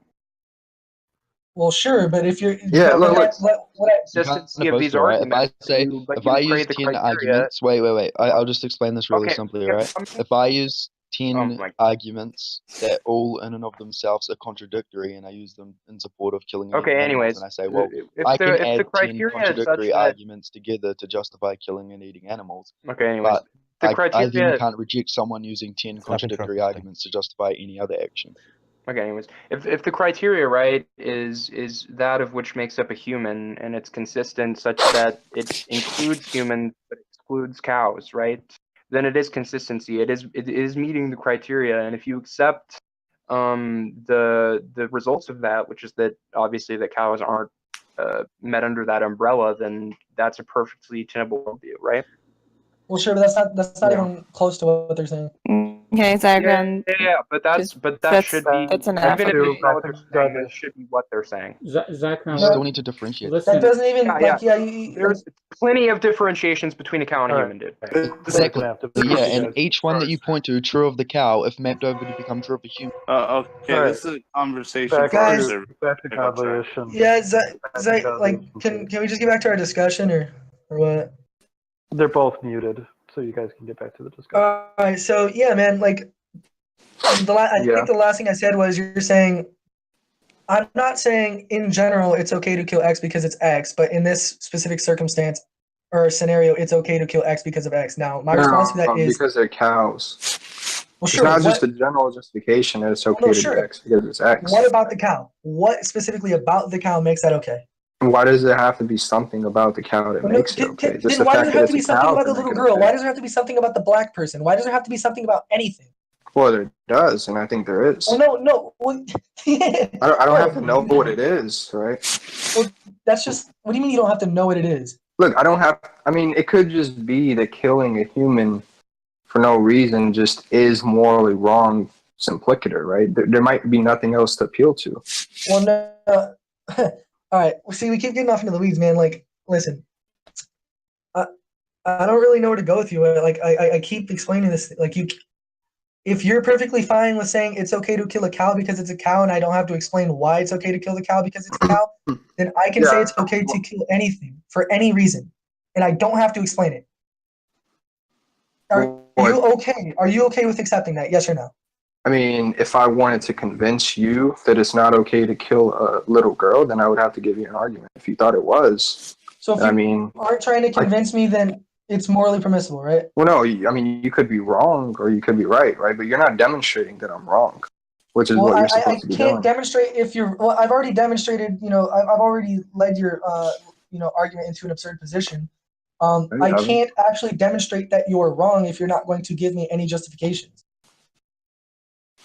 Well, sure, but if you're Consistency of these arguments. If I use 10 arguments, wait, I'll just explain this really simply, right? If I use 10 arguments that all in and of themselves are contradictory, and I use them in support of killing Okay, animals, anyways, and I say, well, if I the- can if the add 10 criteria is such contradictory that- arguments together to justify killing and eating animals. Okay, anyways, But the I then criteria- can't reject someone using 10 contradictory arguments to justify any other action. Okay, anyways, if the criteria, right, is that of which makes up a human, and it's consistent such that it includes humans but excludes cows, right? Then it is consistency. It is meeting the criteria, and if you accept the results of that, which is that obviously the cows aren't met under that umbrella, then that's a perfectly tenable worldview, right? Well, sure, but that's not even close to what they're saying. Okay, Zycron. Yeah, but that should be that's an even if effort. it's not what they're saying, that should be what they're saying. Zycron, You still need to differentiate. That doesn't even There's plenty of differentiations between a cow and a human, dude. Exactly. Yeah, and each one that you point to, true of the cow, if mapped over to become true of the human. Okay, Alright. this is a conversation Back for to- ourselves. Back to godly issue. Yeah, can we just get back to our discussion or what? They're both muted, so you guys can get back to the discussion. All right, so yeah, man, like I think the last thing I said was you're saying I'm not saying in general it's okay to kill X because it's X, but in this specific circumstance or scenario, it's okay to kill X because of X. Now, my response to that is because they're cows. Well, It's sure, not what- just a general justification that it's okay no, to sure. do X because it's X. what about the cow? What specifically about the cow makes that okay? Why does there have to be something about the cow that makes it okay? Just Then the why fact does that there have it's to be a something cow about the can make little it girl? okay. Why does there have to be something about the black person? Why does there have to be something about anything? Well, there does, and I think there is. Oh no. Well, I don't have to know what it is, right? Well, that's just. What do you mean you don't have to know what it is? Look, I mean, it could just be that killing a human for no reason just is morally wrong, simplicator, right? There might be nothing else to appeal to. Well, no. All right. See, we keep getting off into the weeds, man. Like, listen. I don't really know where to go with you. Like, I keep explaining this. Like, if you're perfectly fine with saying it's okay to kill a cow because it's a cow and I don't have to explain why it's okay to kill the cow because it's a cow, then I can say it's okay to kill anything for any reason. And I don't have to explain it. Are you okay? Are you okay with accepting that? Yes or no? I mean, if I wanted to convince you that it's not okay to kill a little girl, then I would have to give you an argument. If you thought it was, so if you aren't trying to convince me, then it's morally permissible, right? Well, no, I mean, you could be wrong or you could be right? But you're not demonstrating that I'm wrong, which is what you're supposed to be doing. I can't demonstrate if you're. Well, I've already demonstrated. I've already led your argument into an absurd position. I can't actually demonstrate that you're wrong if you're not going to give me any justifications.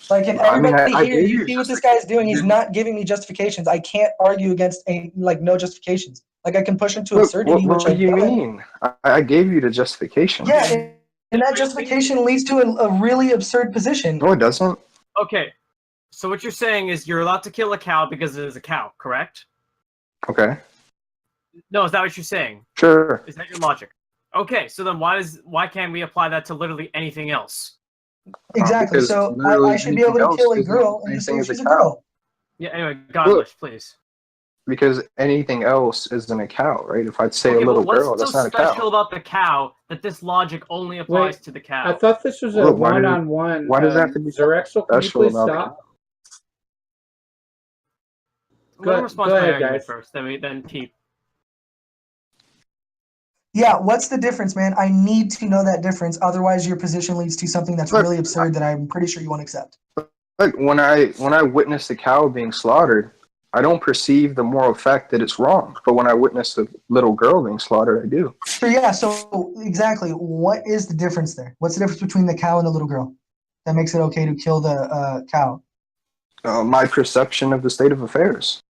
Like, and everybody here, you see what this guy's doing. He's not giving me justifications. I can't argue against no justifications. Like, I can push into absurdity, What do you mean? I gave you the justification. Yeah, and that justification leads to a really absurd position. No, it doesn't. Okay, so what you're saying is you're allowed to kill a cow because it is a cow, correct? Okay. No, is that what you're saying? Sure. Is that your logic? Okay, so then why can't we apply that to literally anything else? Exactly. So I should be able to kill a girl and just say she's a girl. Yeah. Anyway, Godless, please. Because anything else isn't a cow, right? If I'd say a little girl, that's not a cow. What's so special about the cow that this logic only applies to the cow? I thought this was a one-on-one. Why does that have to be Zerexel, can you please stop? Go ahead, guys. First, then Peep. Yeah, what's the difference, man? I need to know that difference. Otherwise, your position leads to something that's really absurd that I'm pretty sure you won't accept. Like when I witness the cow being slaughtered, I don't perceive the moral effect that it's wrong. But when I witness the little girl being slaughtered, I do. So yeah, so exactly, what is the difference there? What's the difference between the cow and the little girl that makes it okay to kill the cow? My perception of the state of affairs.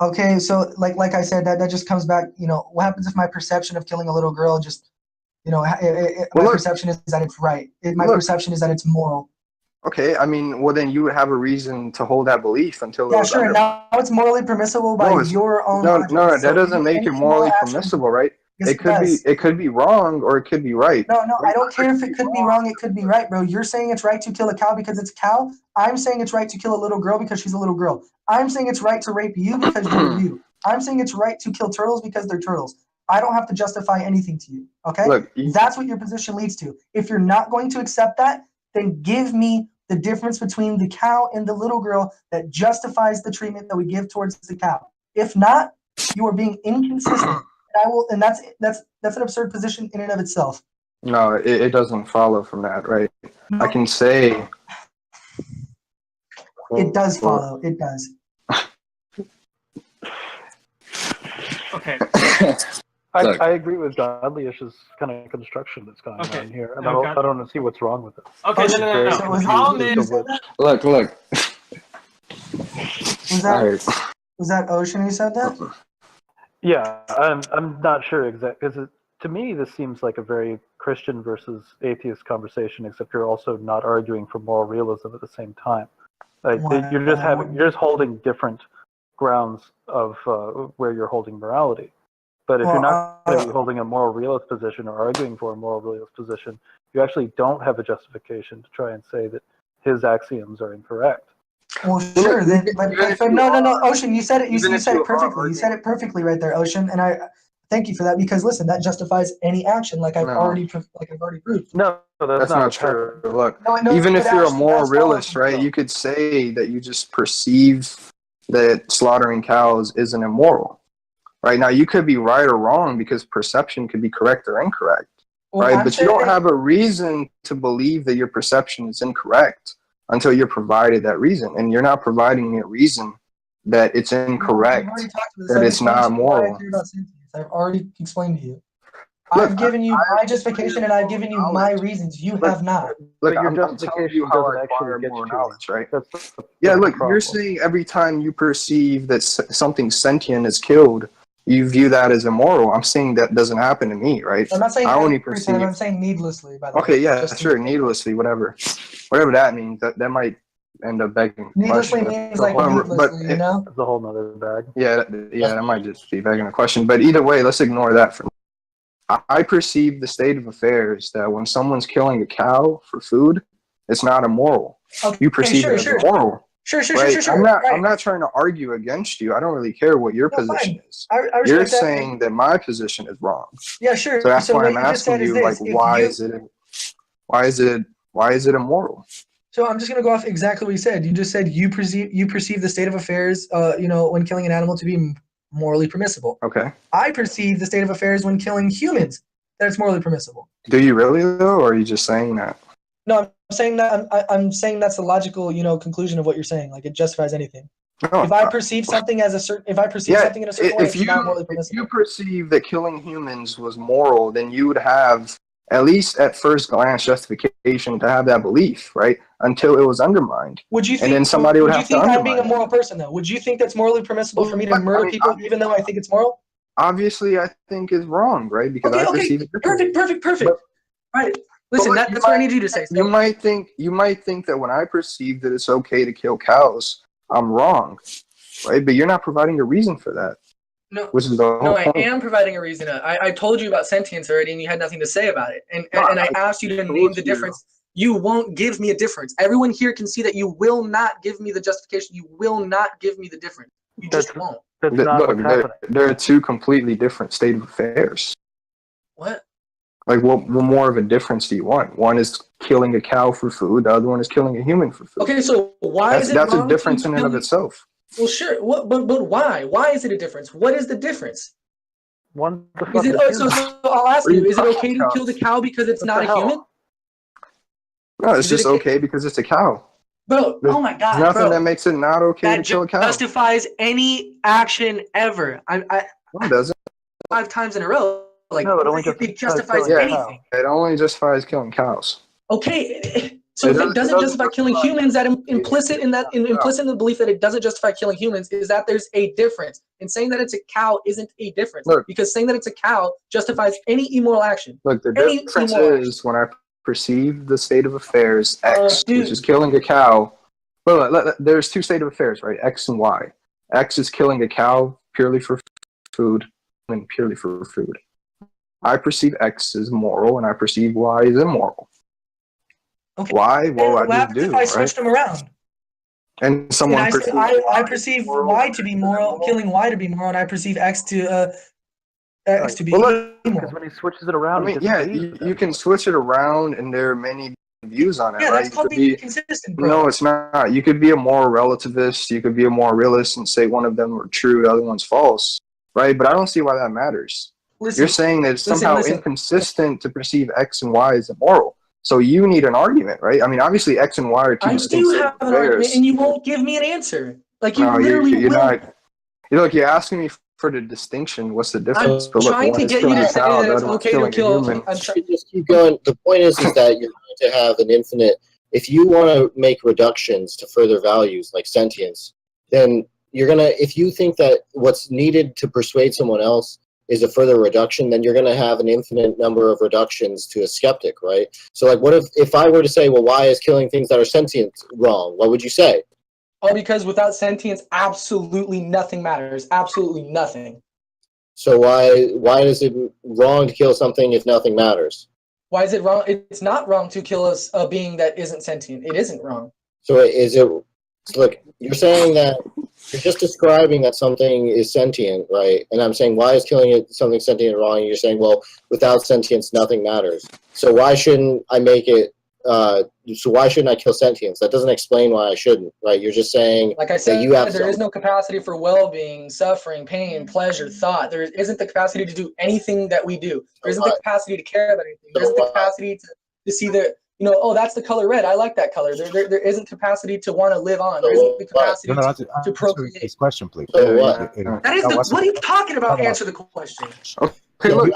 Okay, so like I said, that just comes back. What happens if my perception of killing a little girl just, my perception is that it's right. My perception is that it's moral. Okay, I mean, well then you would have a reason to hold that belief until. Yeah, sure. Now it's morally permissible by your own. No, that doesn't make it morally permissible, right? Yes, it could be wrong or it could be right. No, I don't care if it could be wrong, it could be right, bro. You're saying it's right to kill a cow because it's a cow. I'm saying it's right to kill a little girl because she's a little girl. I'm saying it's right to rape you because you're you. I'm saying it's right to kill turtles because they're turtles. I don't have to justify anything to you, okay? Look, that's what your position leads to. If you're not going to accept that, then give me the difference between the cow and the little girl that justifies the treatment that we give towards the cow. If not, you are being inconsistent. And that's an absurd position in and of itself. No, it doesn't follow from that, right? No. I can say it does follow. It does. Okay. I agree with Godlyish's kind of construction that's going on here, and I don't see what's wrong with it. Okay, no. So the problem is, look. Was that Ocean who said that? Yeah, I'm not sure exactly, because to me this seems like a very Christian versus atheist conversation, except you're also not arguing for moral realism at the same time. Like you're just holding different grounds of where you're holding morality. But if you're not going to be holding a moral realist position or arguing for a moral realist position, you actually don't have a justification to try and say that his axioms are incorrect. Well, sure. Then, no, Ocean, you said it. You said it perfectly. You said it perfectly right there, Ocean. And I thank you for that, because listen, that justifies any action, like I've already proved. No, that's not true. Look, even if you're a moral realist, right, you could say that you just perceive that slaughtering cows isn't immoral. Right now, you could be right or wrong because perception could be correct or incorrect, right? But you don't have a reason to believe that your perception is incorrect until you're provided that reason, and you're not providing me a reason that it's incorrect, that it's not moral. I've already explained to you. I've given you my justification and I've given you my reasons. You have not. Look, I'm telling you how I acquire more knowledge, right? Yeah, look, you're saying every time you perceive that something sentient is killed, you view that as immoral. I'm saying that doesn't happen to me, right? I'm not saying I only every time, I'm saying needlessly, by the way. Okay, yeah, sure, needlessly, whatever that means. That might end up begging. Needlessly means like needlessly, you know? It's a whole nother bag. Yeah, that might just be begging a question. But either way, let's ignore that for now. I perceive the state of affairs that when someone's killing a cow for food, It's not immoral. Okay, You perceive it as immoral. Sure. I'm not trying to argue against you. I don't really care what your position is. I respect You're that. saying that my position is wrong. Yeah, sure. So that's why I'm what you just said asking you, is like, this. why is it immoral? So I'm just gonna go off exactly what you said. You just said you perceive the state of affairs, when killing an animal to be morally permissible. Okay. I perceive the state of affairs when killing humans that it's morally permissible. Do you really though, or are you just saying that? No, I'm saying that I'm saying that's the logical, conclusion of what you're saying. Like it justifies anything. No, if I perceive something something in a certain way, it's not morally permissible. If you perceive that killing humans was moral, then you would have, at least at first glance, justification to have that belief, right? Until it was undermined. Would you think? And then somebody would have to undermine. I'm being a moral person though? Would you think that's morally permissible for me to murder people, even though I think it's moral? Obviously, I think is wrong, right? Because I perceive it differently. Perfect. All right. Listen, that's what I need you to say. So. You might think that when I perceive that it's okay to kill cows, I'm wrong, right? But you're not providing a reason for that. No, which is the whole I am providing a reason. I told you about sentience already, and you had nothing to say about it. And I asked you to name the difference. You won't give me a difference. Everyone here can see that you will not give me the justification. You will not give me the difference. You just won't. That's not what's happening. There are two completely different state of affairs. What? Like, what more of a difference do you want? One is killing a cow for food. The other one is killing a human for food. Okay, so why is it wrong? That's a difference in and of itself. Well, sure. But why? Why is it a difference? What is the difference? So I'll ask you: is it okay to kill the cow because it's not a human? No, it's just okay because it's a cow. Bro, oh my God, there's nothing that makes it not okay to kill a cow. That justifies any action ever. No, it doesn't. 5 times in a row. Like, no, it justifies anything. It only justifies killing cows. Okay, so if it doesn't justify killing humans, that implicit in the belief that it doesn't justify killing humans is that there's a difference. And saying that it's a cow isn't a difference. Because saying that it's a cow justifies any immoral action. Look, the difference is when I perceive the state of affairs X, which is killing a cow. Well, there's two state of affairs, right? X and Y. X is killing a cow purely for food and purely for food. I perceive X as moral, and I perceive Y as immoral. Okay. Why? Well, I just do, if I switched them around? And someone perceives I perceive Y to be moral, killing Y to be moral, and I perceive X to be immoral. Because when he switches it around, you can switch it around, and there are many views on it. Yeah, right? that's called being consistent, bro. No, it's not. You could be a moral relativist. You could be a moral realist and say one of them are true, the other one's false, right? But I don't see why that matters. You're saying that it's somehow inconsistent to perceive X and Y as immoral. So you need an argument, right? I mean, obviously X and Y are two distinct I do have an argument, and you won't give me an answer. Like you you're not. Look, you're asking me for the distinction. What's the difference? I'm trying to get you to say that it's okay to kill. Just keep going. The point is that you're going to have an infinite. If you want to make reductions to further values like sentience, then you're gonna. If you think that what's needed to persuade someone else is a further reduction, then you're going to have an infinite number of reductions to a skeptic, right? So, like, what if I were to say, well, why is killing things that are sentient wrong? What would you say? Oh, because without sentience, absolutely nothing matters. Absolutely nothing. So why is it wrong to kill something if nothing matters? Why is it wrong? It's not wrong to kill a being that isn't sentient. It isn't wrong. So is it? Look, you're saying that you're just describing that something is sentient, right? And I'm saying, why is killing something sentient wrong? And you're saying, well, without sentience, nothing matters. So why shouldn't I make it? So why shouldn't I kill sentience? That doesn't explain why I shouldn't, right? You're just saying, like I said, there is no capacity for well-being, suffering, pain, pleasure, thought. There isn't the capacity to do anything that we do. There isn't the capacity to care about anything. There isn't the capacity to see the, oh, that's the color red. I like that color. There isn't capacity to want to live on. There isn't the capacity to procreate. This question, please. That is what are you talking about? Answer the question. Okay, look,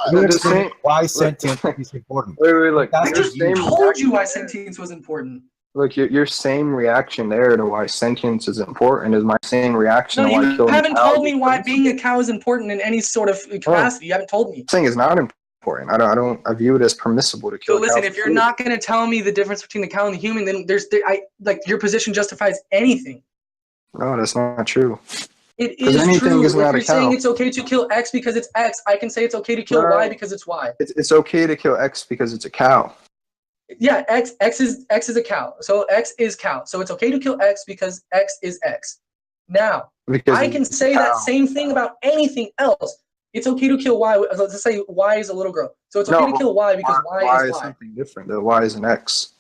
why sentience is important. Wait, look. I just told you why sentience was important. Look, your same reaction there to why sentience is important is my same reaction to why killing you haven't told me why being a cow is important in any sort of capacity. You haven't told me. Saying is not important. I view it as permissible to kill. So listen, if you're not going to tell me the difference between the cow and the human, then your position justifies anything. No, that's not true. It is true. If you're saying it's okay to kill X because it's X, I can say it's okay to kill Y because it's Y. It's okay to kill X because it's a cow. Yeah, X is a cow. So X is cow. So it's okay to kill X because X is X. Now, Because I can it's a say that cow. same thing about anything else. It's okay to kill Y. Let's just say Y is a little girl. So it's okay to kill Y because Y is Y. something different. The Y is an X.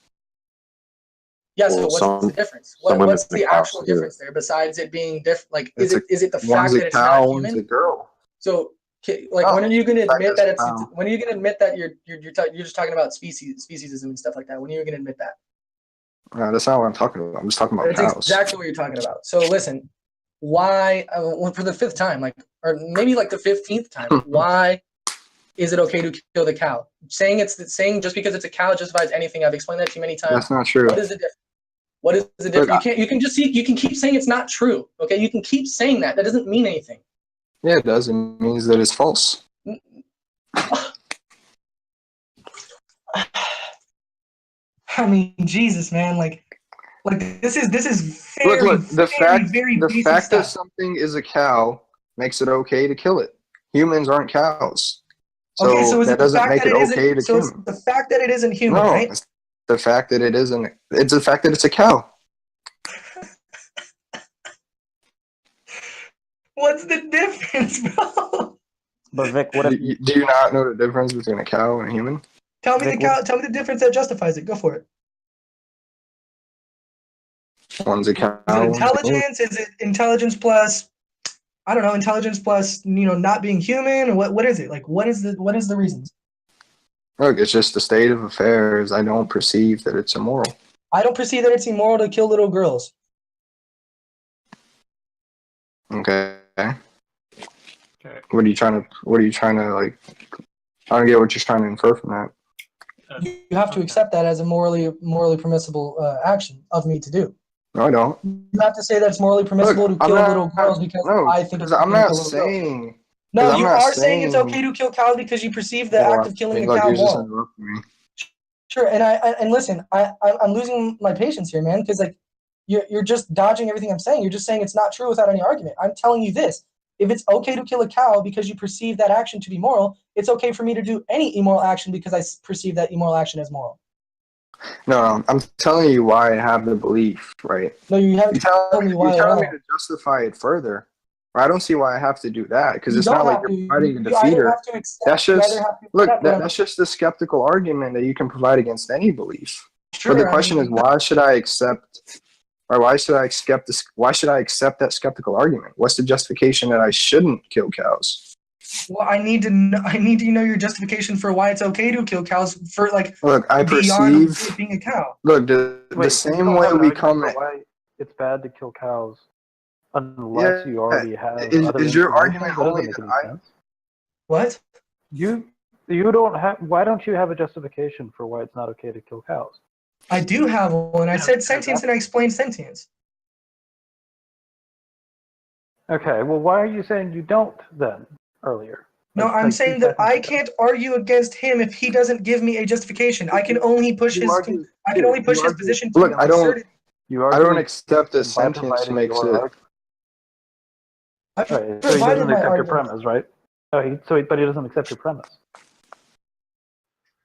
Yeah, so what's the difference? What's the actual difference there besides it being different? Like, is it the fact that it's not human? One's a girl. So, like, when are you going to admit that it's? When are you going to admit that you're just talking about speciesism and stuff like that? When are you going to admit that? That's not what I'm talking about. I'm just talking about That's cows. exactly what you're talking about. So listen, why for the 5th time, like, or maybe like the 15th time, why is it okay to kill the cow? Saying just because it's a cow justifies anything. I've explained that to you many times. That's not true. What is the difference? What is the difference? You can keep saying it's not true. Okay, you can keep saying that. That doesn't mean anything. Yeah, it does. It means that it's false. I mean, Jesus, man, like this is very, look. The very fact that something is a cow makes it okay to kill it. Humans aren't cows, so, okay, so that doesn't make it okay to kill it's the fact that it isn't human, no, right? it's the fact that it isn't. It's the fact that it's a cow. What's the difference, bro? But Vic, what if Do you not know the difference between a cow and a human? Tell me the difference that justifies it. Go for it. One's a cow. Is it intelligence? Is it intelligence plus? I don't know. Intelligence plus, not being human, or what is it? Like, what is the reasons? Look, it's just the state of affairs. I don't perceive that it's immoral. I don't perceive that it's immoral to kill little girls. Okay. What are you trying to like? I don't get what you're trying to infer from that. You have to accept that as a morally permissible action of me to do. No, I don't. You have to say that it's morally permissible to kill little girls because I think it's I'm okay to not kill little girls. saying. No, you are saying it's okay to kill cows because you perceive the act of killing a cow you're just moral. interrupting me. Sure, and listen, I'm losing my patience here, man, because like you're just dodging everything I'm saying. You're just saying it's not true without any argument. I'm telling you this. If it's okay to kill a cow because you perceive that action to be moral, it's okay for me to do any immoral action because I perceive that immoral action as moral. No, I'm telling you why I have the belief, right? No, you haven't told me why. You're telling me to justify it further. I don't see why I have to do that because it's not like you're providing a defeater. That's just that's just the skeptical argument that you can provide against any belief. Sure, but the question is, why should I accept? Or why should I accept this? Why should I accept that skeptical argument? What's the justification that I shouldn't kill cows? Well, I need to know your justification for why it's okay to kill cows for like. Look, I perceive being a cow. Look, the same way we come. Why it's bad to kill cows, unless you already have. Is your argument only that What? You don't have. Why don't you have a justification for why it's not okay to kill cows? I do have one. I said sentience and I explained sentience. Okay, well, why are you saying you don't then earlier? No, I'm saying that I can't argue against him if he doesn't give me a justification. I can only push his position. Look, I don't accept that sentience makes it. Right, so he doesn't accept your premise, right? But he doesn't accept your premise.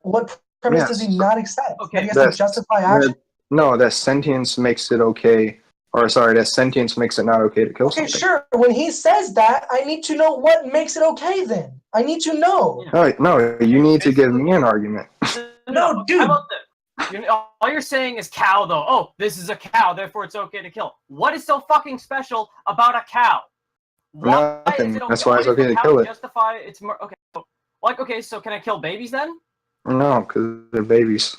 What premise does he not accept? Okay, he has to justify action. No, that sentience makes it okay. Or sorry, that sentience makes it not okay to kill something. Okay, sure. When he says that, I need to know what makes it okay then. I need to know. No, you need to give me an argument. No, dude. How about this? All you're saying is cow, though. Oh, this is a cow, therefore it's okay to kill. What is so fucking special about a cow? Nothing. That's why it's okay to kill it. Justify it's more okay. Okay, so can I kill babies then? No, because they're babies.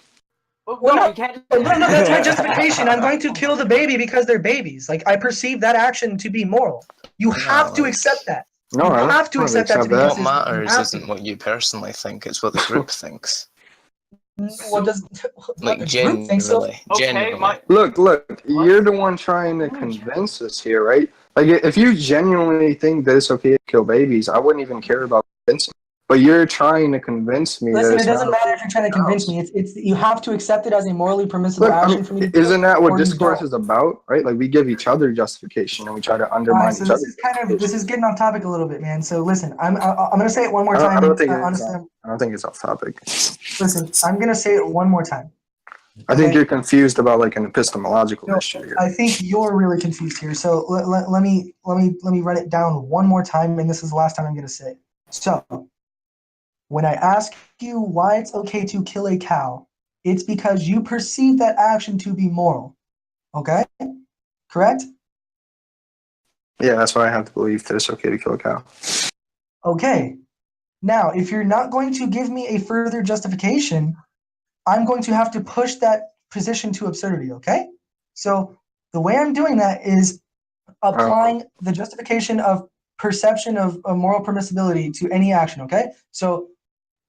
Well, no, that's my justification. I'm going to kill the baby because they're babies. Like, I perceive that action to be moral. You have to accept that. No, you have to accept that to be What matters isn't what you personally think, it's what the group thinks. What does like generally? Look, you're the one trying to convince us here, right? Like, if you genuinely think that it's okay to kill babies, I wouldn't even care about convincing. But you're trying to convince me. Listen, it doesn't matter if you're trying to convince me. It's you have to accept it as a morally permissible action for me to do. Isn't that what discourse is about, right? Like, we give each other justification and we try to undermine each other. This is getting off topic a little bit, man. So listen, I'm gonna say it one more time. I don't think it's off topic. Listen, I'm gonna say it one more time. I think Okay. you're confused about like an epistemological No, issue here. I think you're really confused here. So let me run it down one more time, and this is the last time I'm going to say it. So when I ask you why it's okay to kill a cow, it's because you perceive that action to be moral. Okay? Correct? Yeah, that's why I have to believe that it's okay to kill a cow. Okay. Now, if you're not going to give me a further justification, I'm going to have to push that position to absurdity, okay? So the way I'm doing that is applying the justification of perception of moral permissibility to any action, okay? So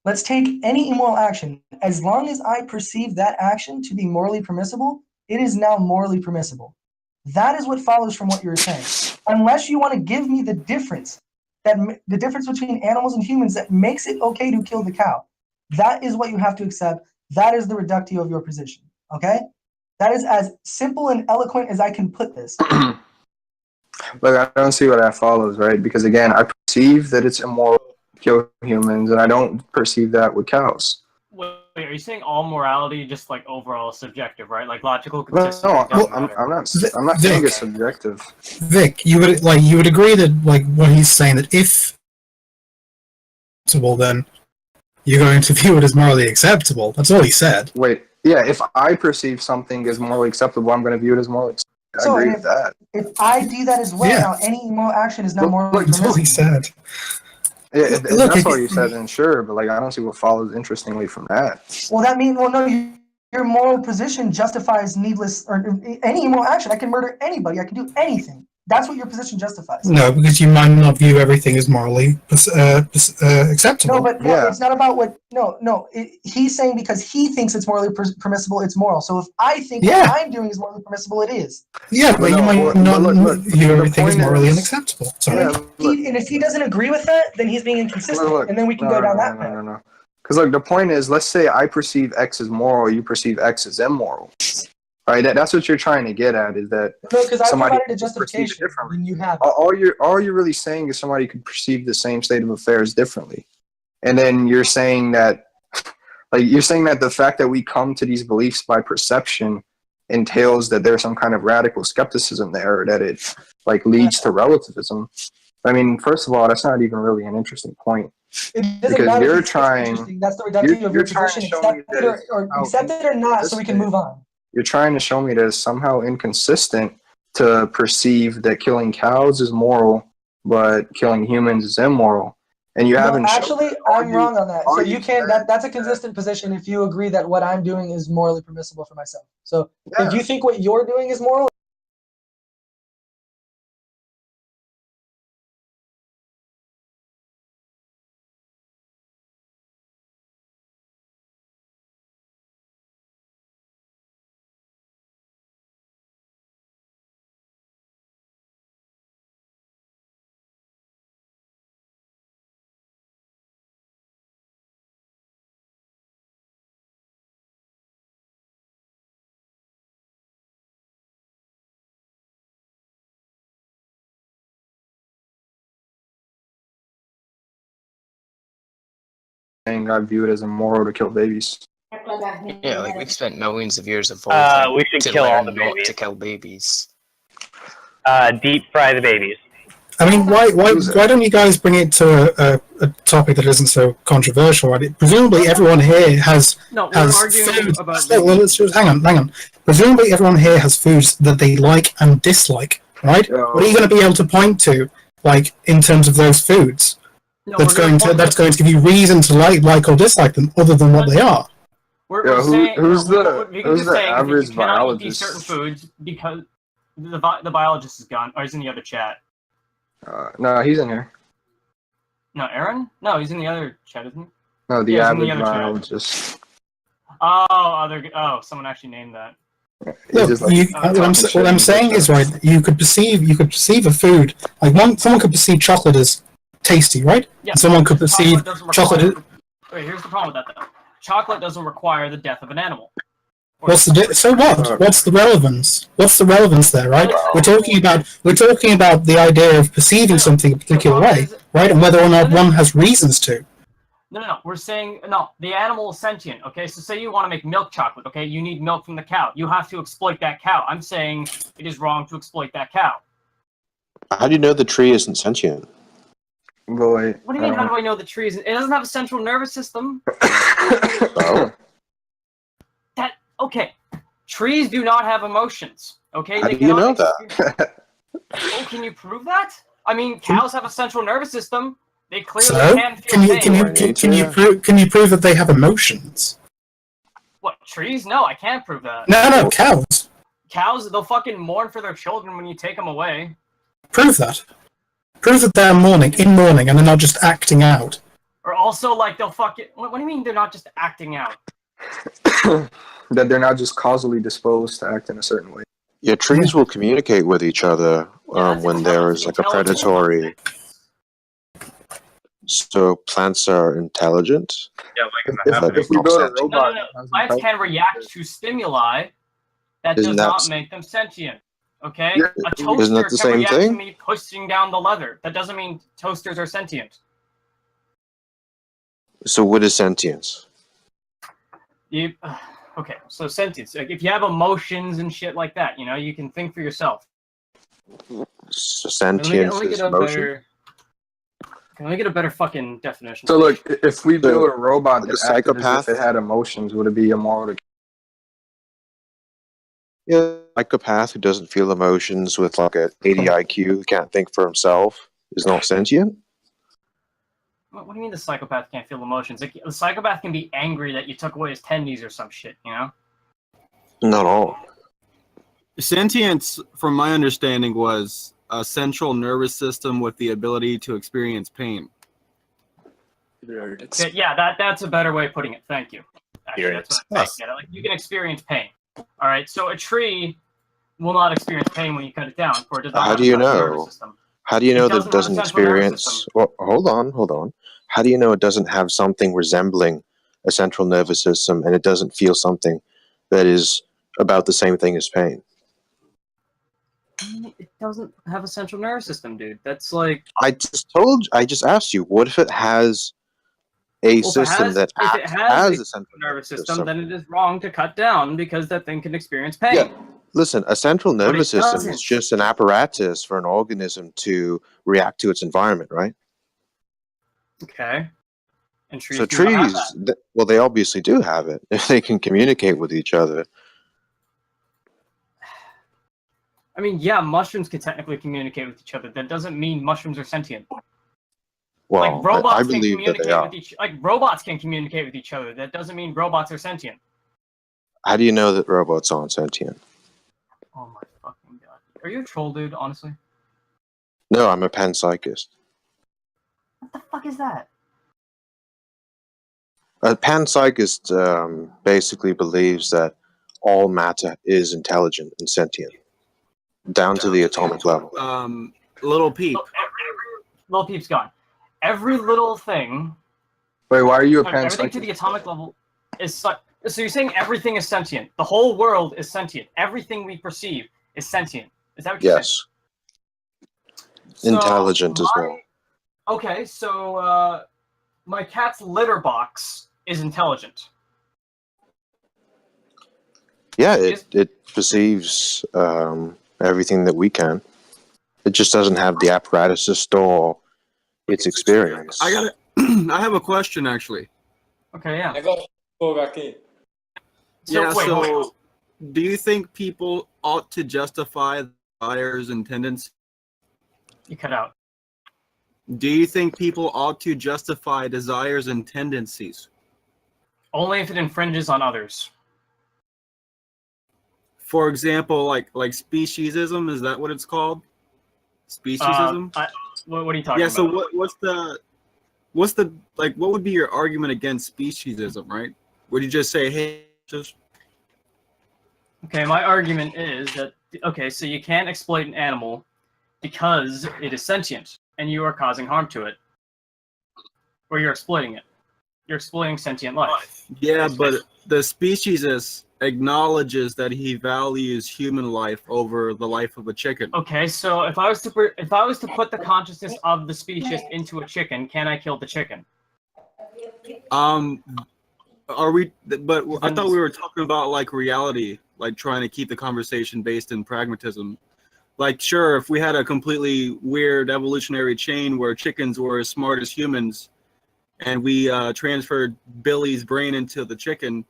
let's take any immoral action. As long as I perceive that action to be morally permissible, it is now morally permissible. That is what follows from what you're saying. Unless you want to give me the difference, the difference between animals and humans that makes it okay to kill the cow. That is what you have to accept. That is the reductio of your position, okay? That is as simple and eloquent as I can put this. But I don't see where that follows, right? Because again, I perceive that it's immoral to kill humans, and I don't perceive that with cows. Wait, are you saying all morality just like overall subjective, right? Like logical No, consistency doesn't I'm matter. not saying it's subjective. Vic, you would agree that like what he's saying, that if acceptable, then you're going to view it as morally acceptable. That's all he said. Wait, yeah, if I perceive something as morally acceptable, I'm going to view it as morally acceptable. I So agree if, with that. if I do that as well, Yeah. now any immoral action is now morally That's all he permissible. said. Yeah, if Look, that's if all you- you said, then sure, but like I don't see what follows interestingly from that. Well, that means, well, no, your moral position justifies needless or any immoral action. I can murder anybody. I can do anything. That's what your position justifies. No, because you might not view everything as morally acceptable. No, but no, it's not about what. No. He's saying because he thinks it's morally permissible, it's moral. So if I think Yeah. what I'm doing is morally permissible, it is. Yeah, but you might not view everything as morally unacceptable. Sorry. And if he doesn't agree with that, then he's being inconsistent, and then we can go down that path. No. Because like the point is, let's say I perceive X as moral, you perceive X as immoral. Right, that's what you're trying to get at, is that No, because I somebody provided a justification, and you have. all you're really saying is somebody could perceive the same state of affairs differently, and then you're saying that, like you're saying that the fact that we come to these beliefs by perception entails that there's some kind of radical skepticism there, or that it like leads to relativism. I mean, first of all, that's not even really an interesting point. It doesn't Because matter you're if it's trying. interesting. That's the reductio of your trying to position. show me Accept that it it's or somehow accept it or not, so we can move on. You're trying to show me that it's somehow inconsistent to perceive that killing cows is moral, but killing humans is immoral. And you haven't Actually, I'm wrong on that. all So you you can't. That's a consistent position if you agree that what I'm doing is morally permissible for myself. So if you think what you're doing is moral. saying I view it as immoral to kill babies. Yeah, like we've spent millions of years evolving we should to kill all learn the not babies. to kill babies. Deep fry the babies. I mean, why don't you guys bring it to a topic that isn't so controversial? Right? Presumably, everyone here has No, we're has arguing food. about So, well, let's just hang on. Presumably, everyone here has foods that they like and dislike, right? What are you going to be able to point to, like in terms of those foods? No, that's we're going to give you reason to like or dislike them, other than what they are. We're saying who's we're the just saying that average you cannot eat these biologist? certain foods because the biologist is gone, or he's in the other chat. No, he's in here. No, Aaron? No, he's in the other chat, isn't he? No, the Yeah, he's in average the other chat. biologist. Oh, someone actually named that. Look, what I'm saying is right. You could perceive a food like someone could perceive chocolate as tasty, right? Yeah. And someone could perceive chocolate. Wait, here's the problem with that though. Chocolate doesn't require the death of an animal. So what? What's the relevance? What's the relevance there, right? We're talking about the idea of perceiving something a particular way, right? And whether or not one has reasons to. No. We're saying no. The animal is sentient. Okay. So say you want to make milk chocolate. Okay. You need milk from the cow. You have to exploit that cow. I'm saying it is wrong to exploit that cow. How do you know the tree isn't sentient? Boy, What do you mean? How do I know the tree is? It doesn't have a central nervous system. Oh. Okay. Trees do not have emotions. Okay. How do you know that? Oh, can you prove that? I mean, cows have a central nervous system. They clearly So, can feel pain. can you prove that they have emotions? What, trees? No, I can't prove that. No, cows. Cows, they'll fucking mourn for their children when you take them away. Prove that. Prove that they're mourning, and they're not just acting out. Or also, like, they'll fucking... What do you mean they're not just acting out? That they're not just causally disposed to act in a certain way. Yeah, trees will communicate with each other when there is like a predatory. So plants are intelligent. Yeah, like if we build a robot, No. Plants can react to stimuli. That Isn't does that- not make them sentient. Okay? Yeah. A toaster Isn't that the can same react thing? to me pushing down the leather. That doesn't mean toasters are sentient. So what is sentience? Okay, so sentience. Like, if you have emotions and shit like that, you can think for yourself. So Let me sentience get is a motion. better. Can we get a better fucking definition? So look, if we build a robot like that a acted as psychopath? if it had emotions, would it be immoral to? Yeah, psychopath who doesn't feel emotions with like a 80 IQ, who can't think for himself, is not sentient. What do you mean the psychopath can't feel emotions? Like, the psychopath can be angry that you took away his tendies or some shit, Not all. Sentience, from my understanding, was a central nervous system with the ability to experience pain. Yeah, that's a better way of putting it. Thank you. Actually, that's what I'm saying. Like, you can experience pain. All right, so a tree will not experience pain when you cut it down, for it does not How have do a you central nervous know? system. How do you know that it doesn't have a doesn't central nervous experience? system. Well, hold on. How do you know it doesn't have something resembling a central nervous system and it doesn't feel something that is about the same thing as pain? It doesn't have a central nervous system, dude. That's like... I just asked you, what if it has a system that if it acts has as a a central nervous system, then it is wrong to cut down because that thing can experience pain. Yeah. Listen, a central But it nervous system is doesn't. just an apparatus for an organism to react to its environment, right? Okay. And trees So do not have trees, that. well, they obviously do have it if they can communicate with each other. I mean, yeah, mushrooms can technically communicate with each other. That doesn't mean mushrooms are sentient. Well, Like robots I can believe that communicate they are. with each. Like robots can communicate with each other. That doesn't mean robots are sentient. How do you know that robots aren't sentient? Oh my fucking god! Are you a troll, dude? Honestly, No, I'm a panpsychist. what the fuck is that? A panpsychist basically believes that all matter is intelligent and sentient, down to the atomic level. LilPeep. LilPeep's gone. Every little thing. Wait, why are you a Everything to panpsychist? the atomic level is so you're saying everything is sentient. The whole world is sentient. Everything we perceive is sentient. Is that what you're Yes. saying? Intelligent as well. Okay, so my cat's litter box is intelligent. Yeah, it perceives everything that we can. It just doesn't have the apparatus to store its experience. I have a question, actually. Okay, yeah. So, do you think people ought to justify desires and tendencies? You cut out. Do you think people ought to justify desires and tendencies? Only if it infringes on others. For example, like speciesism, is that what it's called? Speciesism? What are you talking Yeah, about? so what's the like what would be your argument against speciesism, right? Would you just say, hey, just Okay, my argument is that okay, so you can't exploit an animal because it is sentient and you are causing harm to it. Or you're exploiting it. You're exploiting sentient life. yeah, but the speciesist acknowledges that he values human life over the life of a chicken. Okay, so if I was to put the consciousness of the species into a chicken, can I kill the chicken? Are we? But I thought we were talking about like reality, like trying to keep the conversation based in pragmatism. Like, sure, if we had a completely weird evolutionary chain where chickens were as smart as humans, and we transferred Billy's brain into the chicken,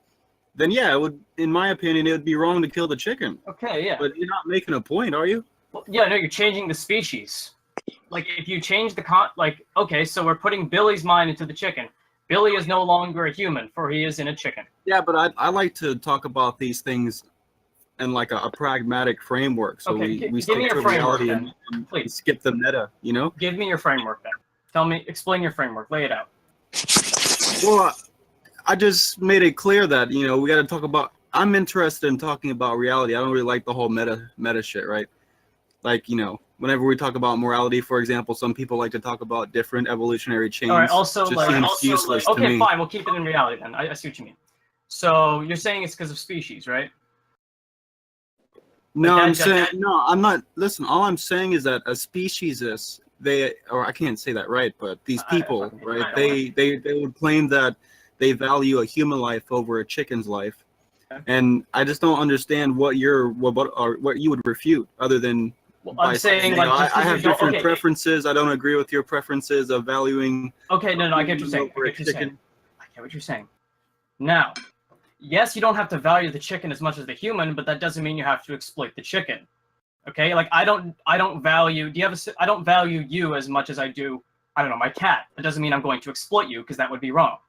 then yeah, it would, in my opinion, it would be wrong to kill the chicken. Okay, yeah. But you're not making a point, are you? Well, yeah, no, you're changing the species. Like, if you change the okay, so we're putting Billy's mind into the chicken. Billy is no longer a human, for he is in a chicken. Yeah, but I like to talk about these things in like a pragmatic framework. So Okay, we give me stick your to framework reality then, and please. skip the meta, you know? Give me your framework then. Explain your framework. Lay it out. Well, I just made it clear that, you know, we got to talk about. I'm interested in talking about reality. I don't really like the whole meta shit, right? Like, you know, whenever we talk about morality, for example, some people like to talk about different evolutionary chains. All right. Also, just seems useless to okay, me. fine. We'll keep it in reality then. I see what you mean. So you're saying it's because of species, right? No, I'm saying no. I'm not. Listen, all I'm saying is that a species is or I can't say that right, but these people, right? They would claim that they value a human life over a chicken's life, and I just don't understand what you would refute other than. Well, I'm saying like I have different preferences. I don't agree with your preferences of valuing. Okay, no, I get what you're saying. I get what you're saying. Now, yes, you don't have to value the chicken as much as the human, but that doesn't mean you have to exploit the chicken. Okay, like I don't value. I don't value you as much as I do. I don't know, my cat. That doesn't mean I'm going to exploit you because that would be wrong.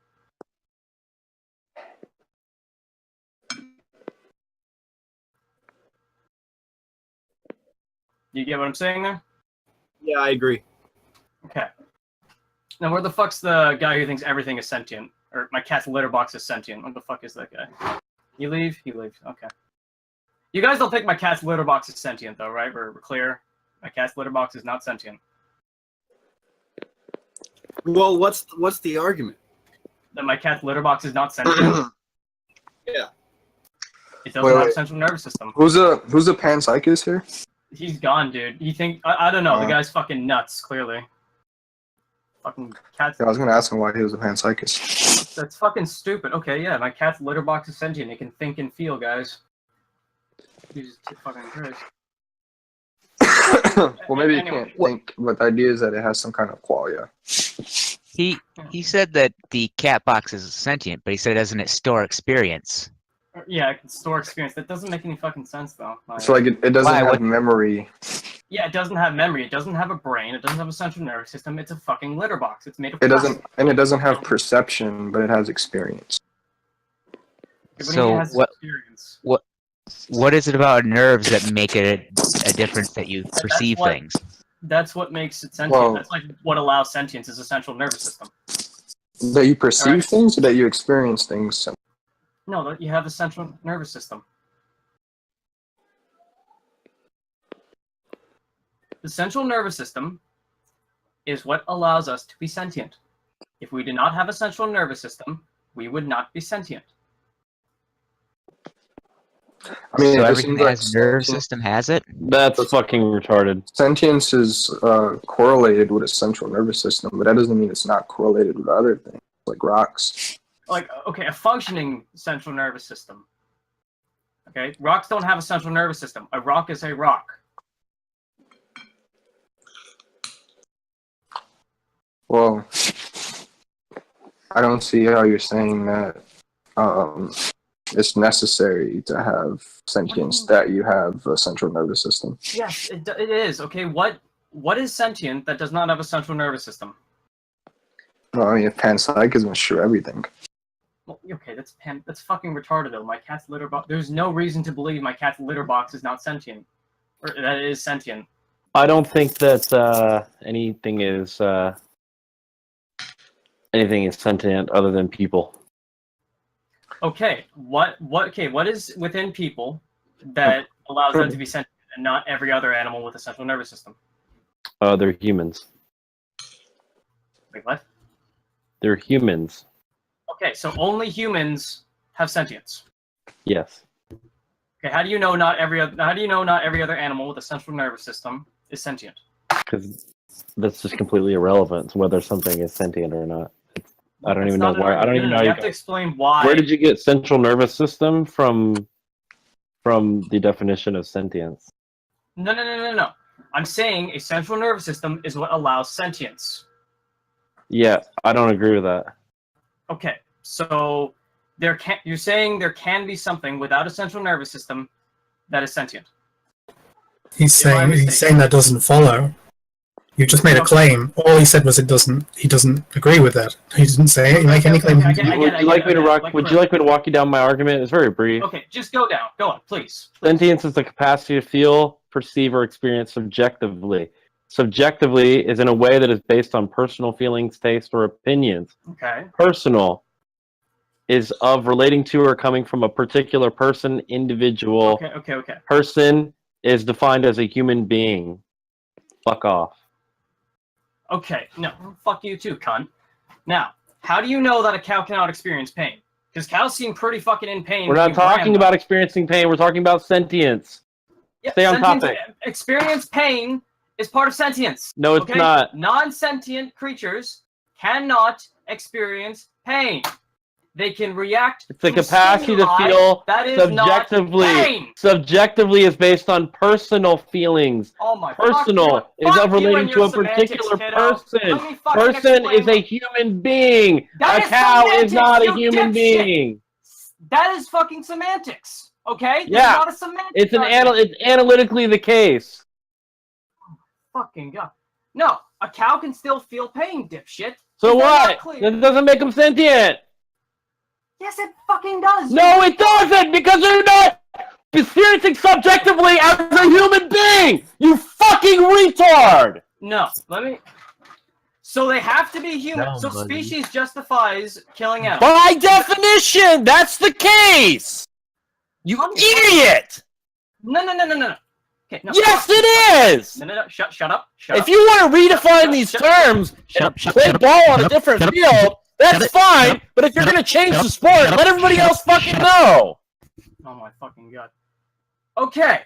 You get what I'm saying there? Yeah, I agree. Okay. Now, where the fuck's the guy who thinks everything is sentient? Or my cat's litter box is sentient. What the fuck is that guy? You leave? He leaves. Okay. You guys don't think my cat's litter box is sentient, though, right? We're clear? My cat's litter box is not sentient. Well, what's the argument? That my cat's litter box is not sentient? Yeah. It doesn't have a central nervous system. Who's the panpsychist here? He's gone, dude. You think... I don't know. The guy's fucking nuts, clearly. Fucking cat's... Yeah, I was gonna ask him why he was a panpsychist. That's fucking stupid. Okay, yeah, my cat's litter box is sentient. It can think and feel, guys. Jesus fucking Christ. Well, maybe you can't think, but the idea is that it has some kind of qualia. He said that the cat box is sentient, but he said doesn't it store experience? Yeah, it can store experience. That doesn't make any fucking sense, though. So like it doesn't have memory. Yeah, it doesn't have memory. It doesn't have a brain. It doesn't have a central nervous system. It's a fucking litter box. It's made of plastic. It doesn't have perception, but it has experience. So what is it about nerves that make it a difference that you perceive things? That's what makes it sentient. Well, that's like what allows sentience is a central nervous system. That you perceive things, or that you experience things. No, that you have a central nervous system. The central nervous system is what allows us to be sentient. If we did not have a central nervous system, we would not be sentient. I mean, so everything that has a nervous system has it? That's fucking retarded. Sentience is correlated with a central nervous system, but that doesn't mean it's not correlated with other things, like rocks. Like, okay, a functioning central nervous system. Okay, rocks don't have a central nervous system. A rock is a rock. Well, I don't see how you're saying that it's necessary to have sentience that you have a central nervous system. Yes, it is. Okay, what is sentient that does not have a central nervous system? Well, I mean, if panpsychism is sure everything. Well, okay, that's fucking retarded though. My cat's litter box. There's no reason to believe my cat's litter box is not sentient, or that it is sentient. I don't think that anything is sentient other than people. Okay, what is within people that allows them to be sentient and not every other animal with a central nervous system? They're humans. Wait, what? They're humans. Okay, so only humans have sentience. Yes. Okay, how do you know not every other animal with a central nervous system is sentient? Because that's just completely irrelevant to whether something is sentient or not. I don't even know why. I don't even know. You have to explain why. Where did you get central nervous system from the definition of sentience? No. I'm saying a central nervous system is what allows sentience. Yeah, I don't agree with that. Okay, so you're saying there can be something without a central nervous system that is sentient. He's saying that doesn't follow. You just made a claim. All he said was he doesn't agree with that. He didn't make any claim. Would you like me to walk you down my argument? It's very brief. Okay, just go down. Go on, please. Sentience is the capacity to feel, perceive, or experience subjectively. Subjectively is in a way that is based on personal feelings, taste, or opinions. Okay. Personal is of relating to or coming from a particular person, individual. Okay. Person is defined as a human being. Fuck off. Okay, no, fuck you too, cunt. Now, how do you know that a cow cannot experience pain? Because cows seem pretty fucking in pain. We're not talking about experiencing pain. We're talking about sentience. Yeah, Stay on topic. Experience pain is part of sentience. No, it's not. Non-sentient creatures cannot experience pain. They can react. It's the capacity to feel that is subjectively. Not pain. Subjectively is based on personal feelings. Oh my. Personal is of relating to a particular person. Person is a human being. A cow is not a human being. That is fucking semantics. Okay? Yeah. Not a semantic It's it's analytically the case. Fucking god. No, a cow can still feel pain, dipshit. So what? That doesn't make them sentient. Yes, it fucking does. No, it doesn't, because they're not experiencing subjectively as a human being. You fucking retard. No, So they have to be human. No, so buddy. species justifies killing animals. By definition, that's the case. You idiot. No. Okay, no. Yes, it is. No. Shut up. If you want to redefine these terms and play ball on a different field, that's fine. But if you're going to change the sport, let everybody else fucking know. Oh my fucking god. Okay.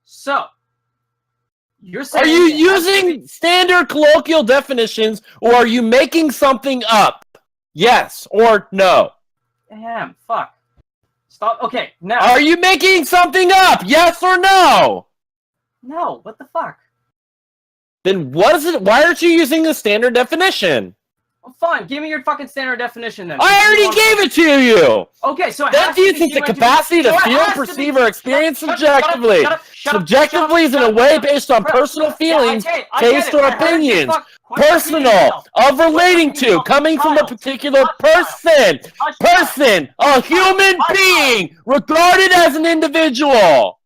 So, you're saying... Are you using standard colloquial definitions, or are you making something up? Yes or no? Damn, fuck. Stop. Okay, now... Are you making something up? Yes or no? No, what the fuck? Then what is it? Why aren't you using the standard definition? Well, fine, give me your fucking standard definition then. I already gave it to you! Okay, so it Then has do you to think be the human capacity to So it feel, has to perceive, be- or experience Shut up, subjectively? shut up. Subjectively is in a way based on personal feelings, I get taste, it. or I heard you, opinions. fuck. Quit repeating Personal, yourself. of relating to, coming from a particular person. Person, a human being, regarded as an individual.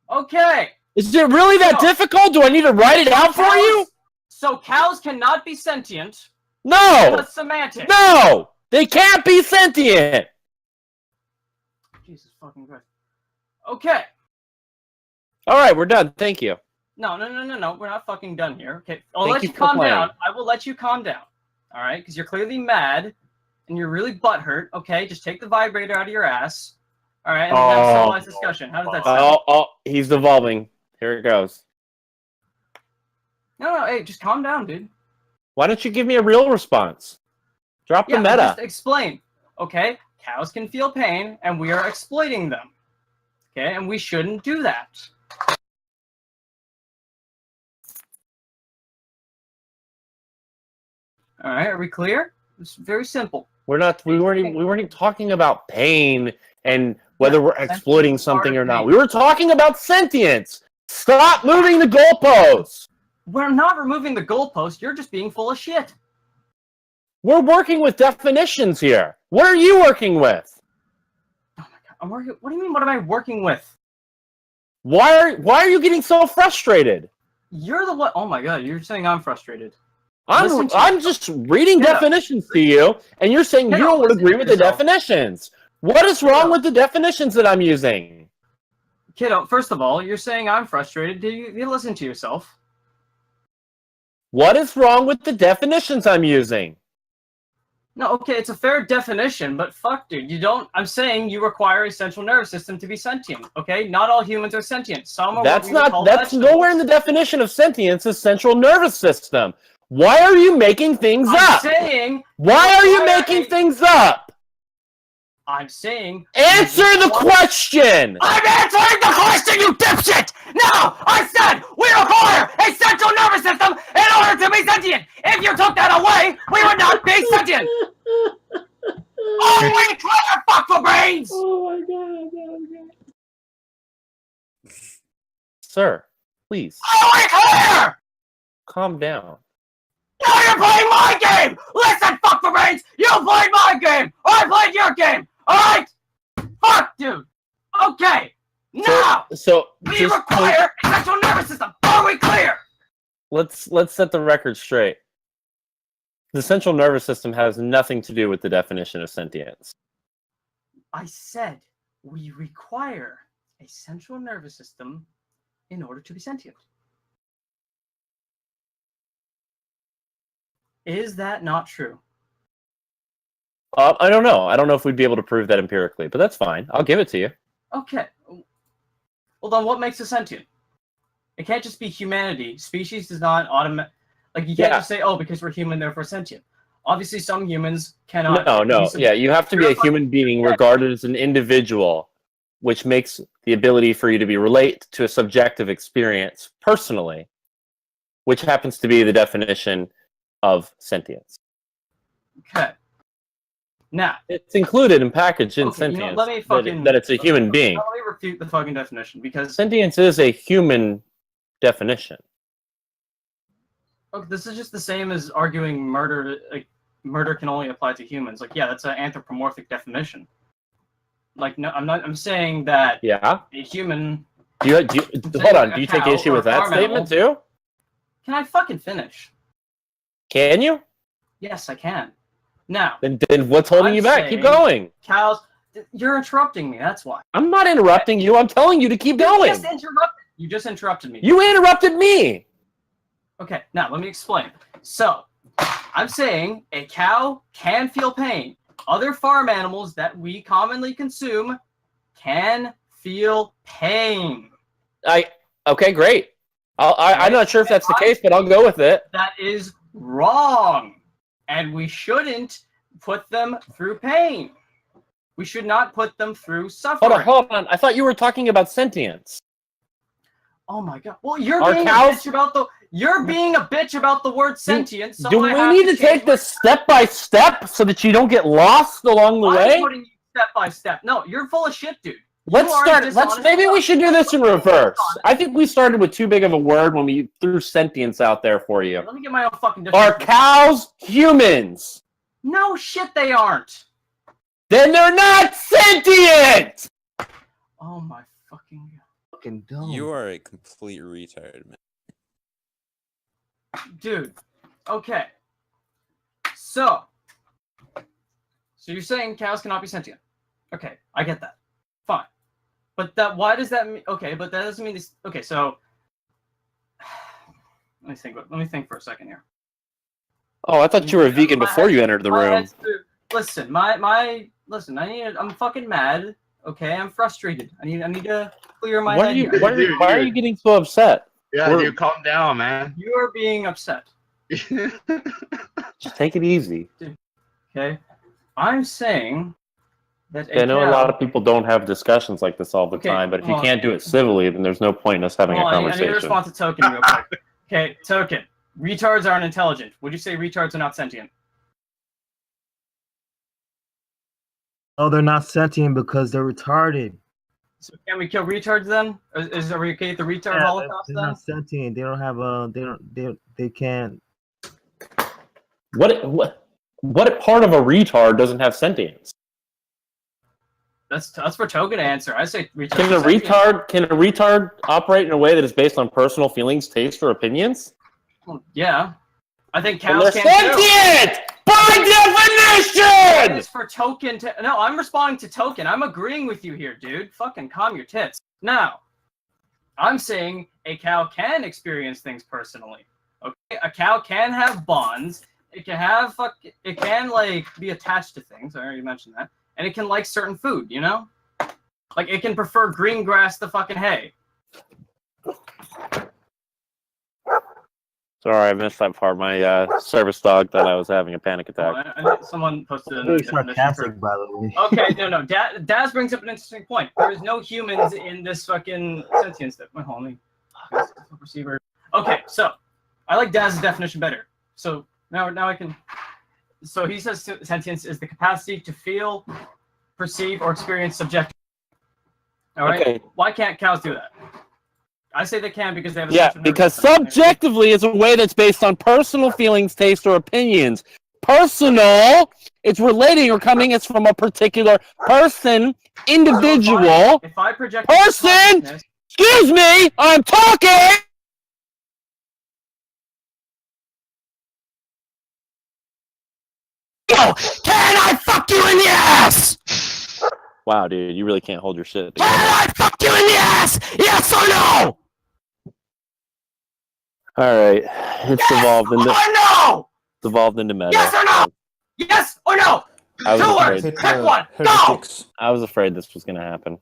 Okay. Is it really that difficult? Do I need to write it out for you? So cows cannot be sentient. No! That's semantics. No! They can't be sentient! Jesus fucking Christ. Okay. Alright, we're done. Thank you. No. We're not fucking done here. Okay. I'll Thank let you you for calm playing. down. I will let you calm down. All right? Because you're clearly mad and you're really butthurt. Okay? Just take the vibrator out of your ass. All right? And then have a civilized discussion. How does that sound? Oh, he's devolving. Here it goes. No. Hey, just calm down, dude. Why don't you give me a real response? Drop the meta. Just explain. Okay? Cows can feel pain, and we are exploiting them. Okay? And we shouldn't do that. All right, are we clear? It's very simple. We weren't even talking about pain and whether we're exploiting something or not. We were talking about sentience. Stop moving the goalposts. We're not removing the goalpost. You're just being full of shit. We're working with definitions here. What are you working with? I'm working. What do you mean? What am I working with? Why are you getting so frustrated? You're the one. Oh my god! You're saying I'm frustrated. I'm just reading definitions to you, and you're saying you don't agree with the definitions. What is wrong with the definitions that I'm using? Kiddo, first of all, you're saying I'm frustrated. Do you listen to yourself? What is wrong with the definitions I'm using? No, okay, it's a fair definition, but fuck, dude, you don't. I'm saying you require a central nervous system to be sentient. Okay, not all humans are sentient. Some are. That's nowhere in the definition of sentience is central nervous system. Why are you making things up? Saying. Why are you making things up? I'm saying. Answer the question! I'm answering the question, you dipshit! No! I said we require a central nervous system in order to be sentient! If you took that away, we would not be sentient! Oh, we clear, fuck for brains! Oh my god, oh my god. Sir, please. Oh, we clear! Calm down. Now you're playing my game! Listen, fuck for brains! You played my game! I played your game! Alright? Fuck, dude! Okay! Now! So We just require a central nervous system! Are we clear? let's set the record straight. The central nervous system has nothing to do with the definition of sentience. I said we require a central nervous system in order to be sentient. Is that not true? I don't know. I don't know if we'd be able to prove that empirically, but that's fine. I'll give it to you. Okay. Well, then what makes us sentient? It can't just be humanity. Species does not automatic. Like, you can't just say, oh, because we're human, therefore sentient. Obviously, some humans cannot. No. Yeah, you have to be a human being regarded as an individual, which makes the ability for you to be relate to a subjective experience personally, which happens to be the definition of sentience. Okay. Now it's included and packaged in okay, sentience. You know, let me fucking, that it's a human being. Let me refute the fucking definition because Sentience is a human definition. Okay, this is just the same as arguing murder. Like, murder can only apply to humans. Like, yeah, that's an anthropomorphic definition. Like, no, I'm saying that. Yeah. A human. Do you hold on? Do you take issue with that statement too? Can I fucking finish? Can you? Yes, I can. Now. Then what's holding you back? Keep going. Cows. You're interrupting me. That's why. I'm not interrupting you. I'm telling you to keep going. You just interrupted me. You interrupted me. Okay, now let me explain. So, I'm saying a cow can feel pain. Other farm animals that we commonly consume can feel pain. Okay, great. I'm not sure if that's the case, but I'll go with it. That is wrong. And we shouldn't put them through pain. We should not put them through suffering. Hold on. I thought you were talking about sentience. Oh my god. Well, you're being a bitch about the word sentient. So do we need to take this step by step so that you don't get lost along the way? I'm putting you step by step. No, you're full of shit, dude. Maybe we should do this in reverse. I think we started with too big of a word when we threw sentience out there for you. Let me get my own fucking definition. Are cows humans? No shit, they aren't. Then they're not sentient! Oh my fucking dumb. You are a complete retard, man. Dude, okay. So you're saying cows cannot be sentient? Okay, I get that. Fine. But why does that mean? Okay, but that doesn't mean this. Okay, so let me think for a second here. Oh, I thought you were a vegan before you entered the room. Listen, listen. I'm fucking mad. Okay, I'm frustrated. I need to clear my head here. Why are you getting so upset? Yeah, dude, calm down, man. You are being upset. Just take it easy. Okay, I'm saying that I know a lot of people don't have discussions like this all the time, but if you can't do it civilly, then there's no point in us having a conversation. I need to respond to Token real quick. Okay, Token. Retards aren't intelligent. Would you say retards are not sentient? Oh, they're not sentient because they're retarded. So can we kill retards then? Are we okay with the retard holocaust they're then? not sentient. They don't have a. They can't. What part of a retard doesn't have sentience? That's for Token to answer. I say retard. Can a retard operate in a way that is based on personal feelings, taste, or opinions? Well, yeah. I think cows they're can too. sentient! By definition! It's for Token to. No, I'm responding to Token. I'm agreeing with you here, dude. Fucking calm your tits. Now, I'm saying a cow can experience things personally. Okay, a cow can have bonds. It can have It can be attached to things. I already mentioned that. And it can like certain food, you know? Like it can prefer green grass to fucking hay. Sorry, I missed that part. My service dog thought I was having a panic Oh, attack. I think someone posted Very a definition sarcastic, for... by the way. Okay, no. Daz brings up an interesting point. There is no humans in this fucking sentience. Wait, hold on. Receiver. Okay, so I like Daz's definition better. So now I can. So he says sentience is the capacity to feel, perceive, or experience subjectively. All right. Okay. Why can't cows do that? I say they can because they have a Yeah, central nervous because system. subjectively is a way that's based on personal feelings, taste, or opinions. Personal, it's relating or coming as from a particular person, individual, If I project person. consciousness- Excuse me, I'm talking. Yo, can I fuck you in the ass? Wow, dude, you really can't hold your shit together. Can I fuck you in the ass? Yes or no? All right, it's evolved into. no! It's evolved into meta. Yes or no? Yes or no? I was Two afraid. words. Pick one. Go. I was afraid this was gonna happen.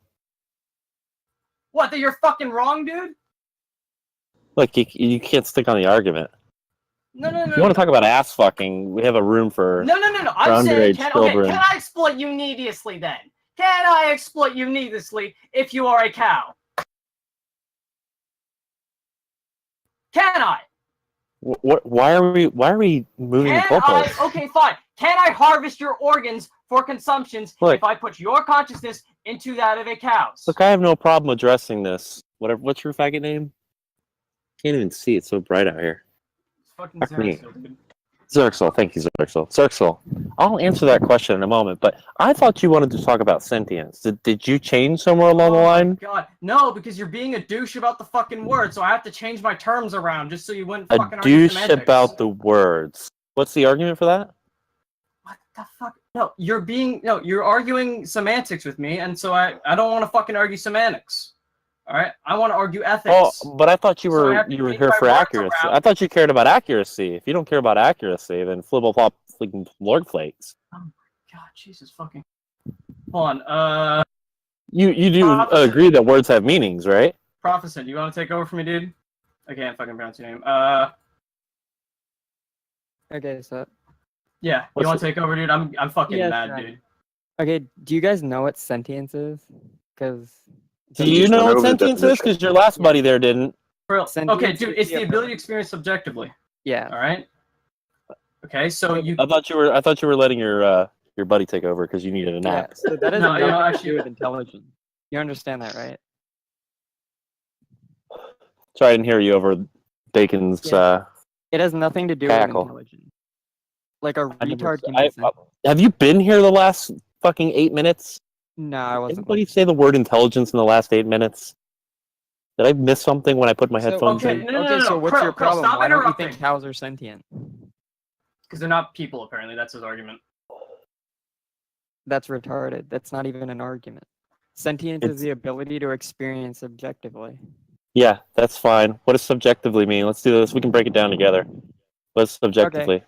What? That you're fucking wrong, dude? Look, you can't stick on the argument. No. If you want to talk about ass fucking, we have a room for No. for I'm saying, underage children. can I exploit you needlessly then? Can I exploit you needlessly if you are a cow? Can I? What? Why are we moving the goalposts? Okay, fine. Can I harvest your organs for consumptions Look. if I put your consciousness into that of a cow's? Look, I have no problem addressing this. What's your faggot name? Can't even see. It's so bright out here. Fucking Fuck me. Xerxes, dude. Zerxel, thank you, Zerxel. Zerxel, I'll answer that question in a moment, but I thought you wanted to talk about sentience. Did you change somewhere along the line? God, no, because you're being a douche about the fucking word, so I have to change my terms around just so you wouldn't A fucking argue douche semantics. about the words. What's the argument for that? The fuck? No, you're arguing semantics with me, and so I don't want to fucking argue semantics. All right, I want to argue ethics. Oh, but I thought you So I were have to here change my for words accuracy. around. I thought you cared about accuracy. If you don't care about accuracy, then flibble flop flicking lord flakes. Oh my god, Jesus fucking. Hold on, You do agree that words have meanings, right? Prophecy, you want to take over for me, dude? I can't fucking pronounce your name. Okay, so Yeah, you want to take over, dude? I'm fucking mad, dude. Okay, do you guys know what sentience is? Because Do you know what sentience is? Because your last buddy there didn't. Okay, dude, it's the ability to experience subjectively. Yeah. All right. Okay, so you. I thought you were letting your buddy take over because you needed a nap. Yeah, so that has No, nothing to actually- do with intelligence. You understand that, right? Sorry, I didn't hear you over Bacon's. It has nothing to do cackle. with intelligence. Like a I never- retard can be sentient. have you been here the last fucking 8 minutes? No, I wasn't. Anybody say the word intelligence in the last 8 minutes? Did I miss something when I put my headphones in? So what's your Krill, problem? stop Why don't you interrupting. think cows are sentient? Because they're not people, apparently. That's his argument. That's retarded. That's not even an argument. Sentience is the ability to experience objectively. Yeah, that's fine. What does subjectively mean? Let's do this. We can break it down together. What's subjectively?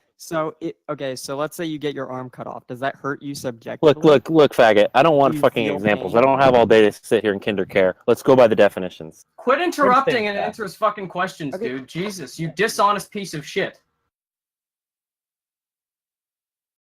Okay, so let's say you get your arm cut off. Does that hurt you subjectively? Look, faggot. I don't want You fucking feel examples. pain. I don't have all day to sit here and kinder care. Let's go by the definitions. Quit interrupting and answer his fucking questions, dude. Jesus, you dishonest piece of shit.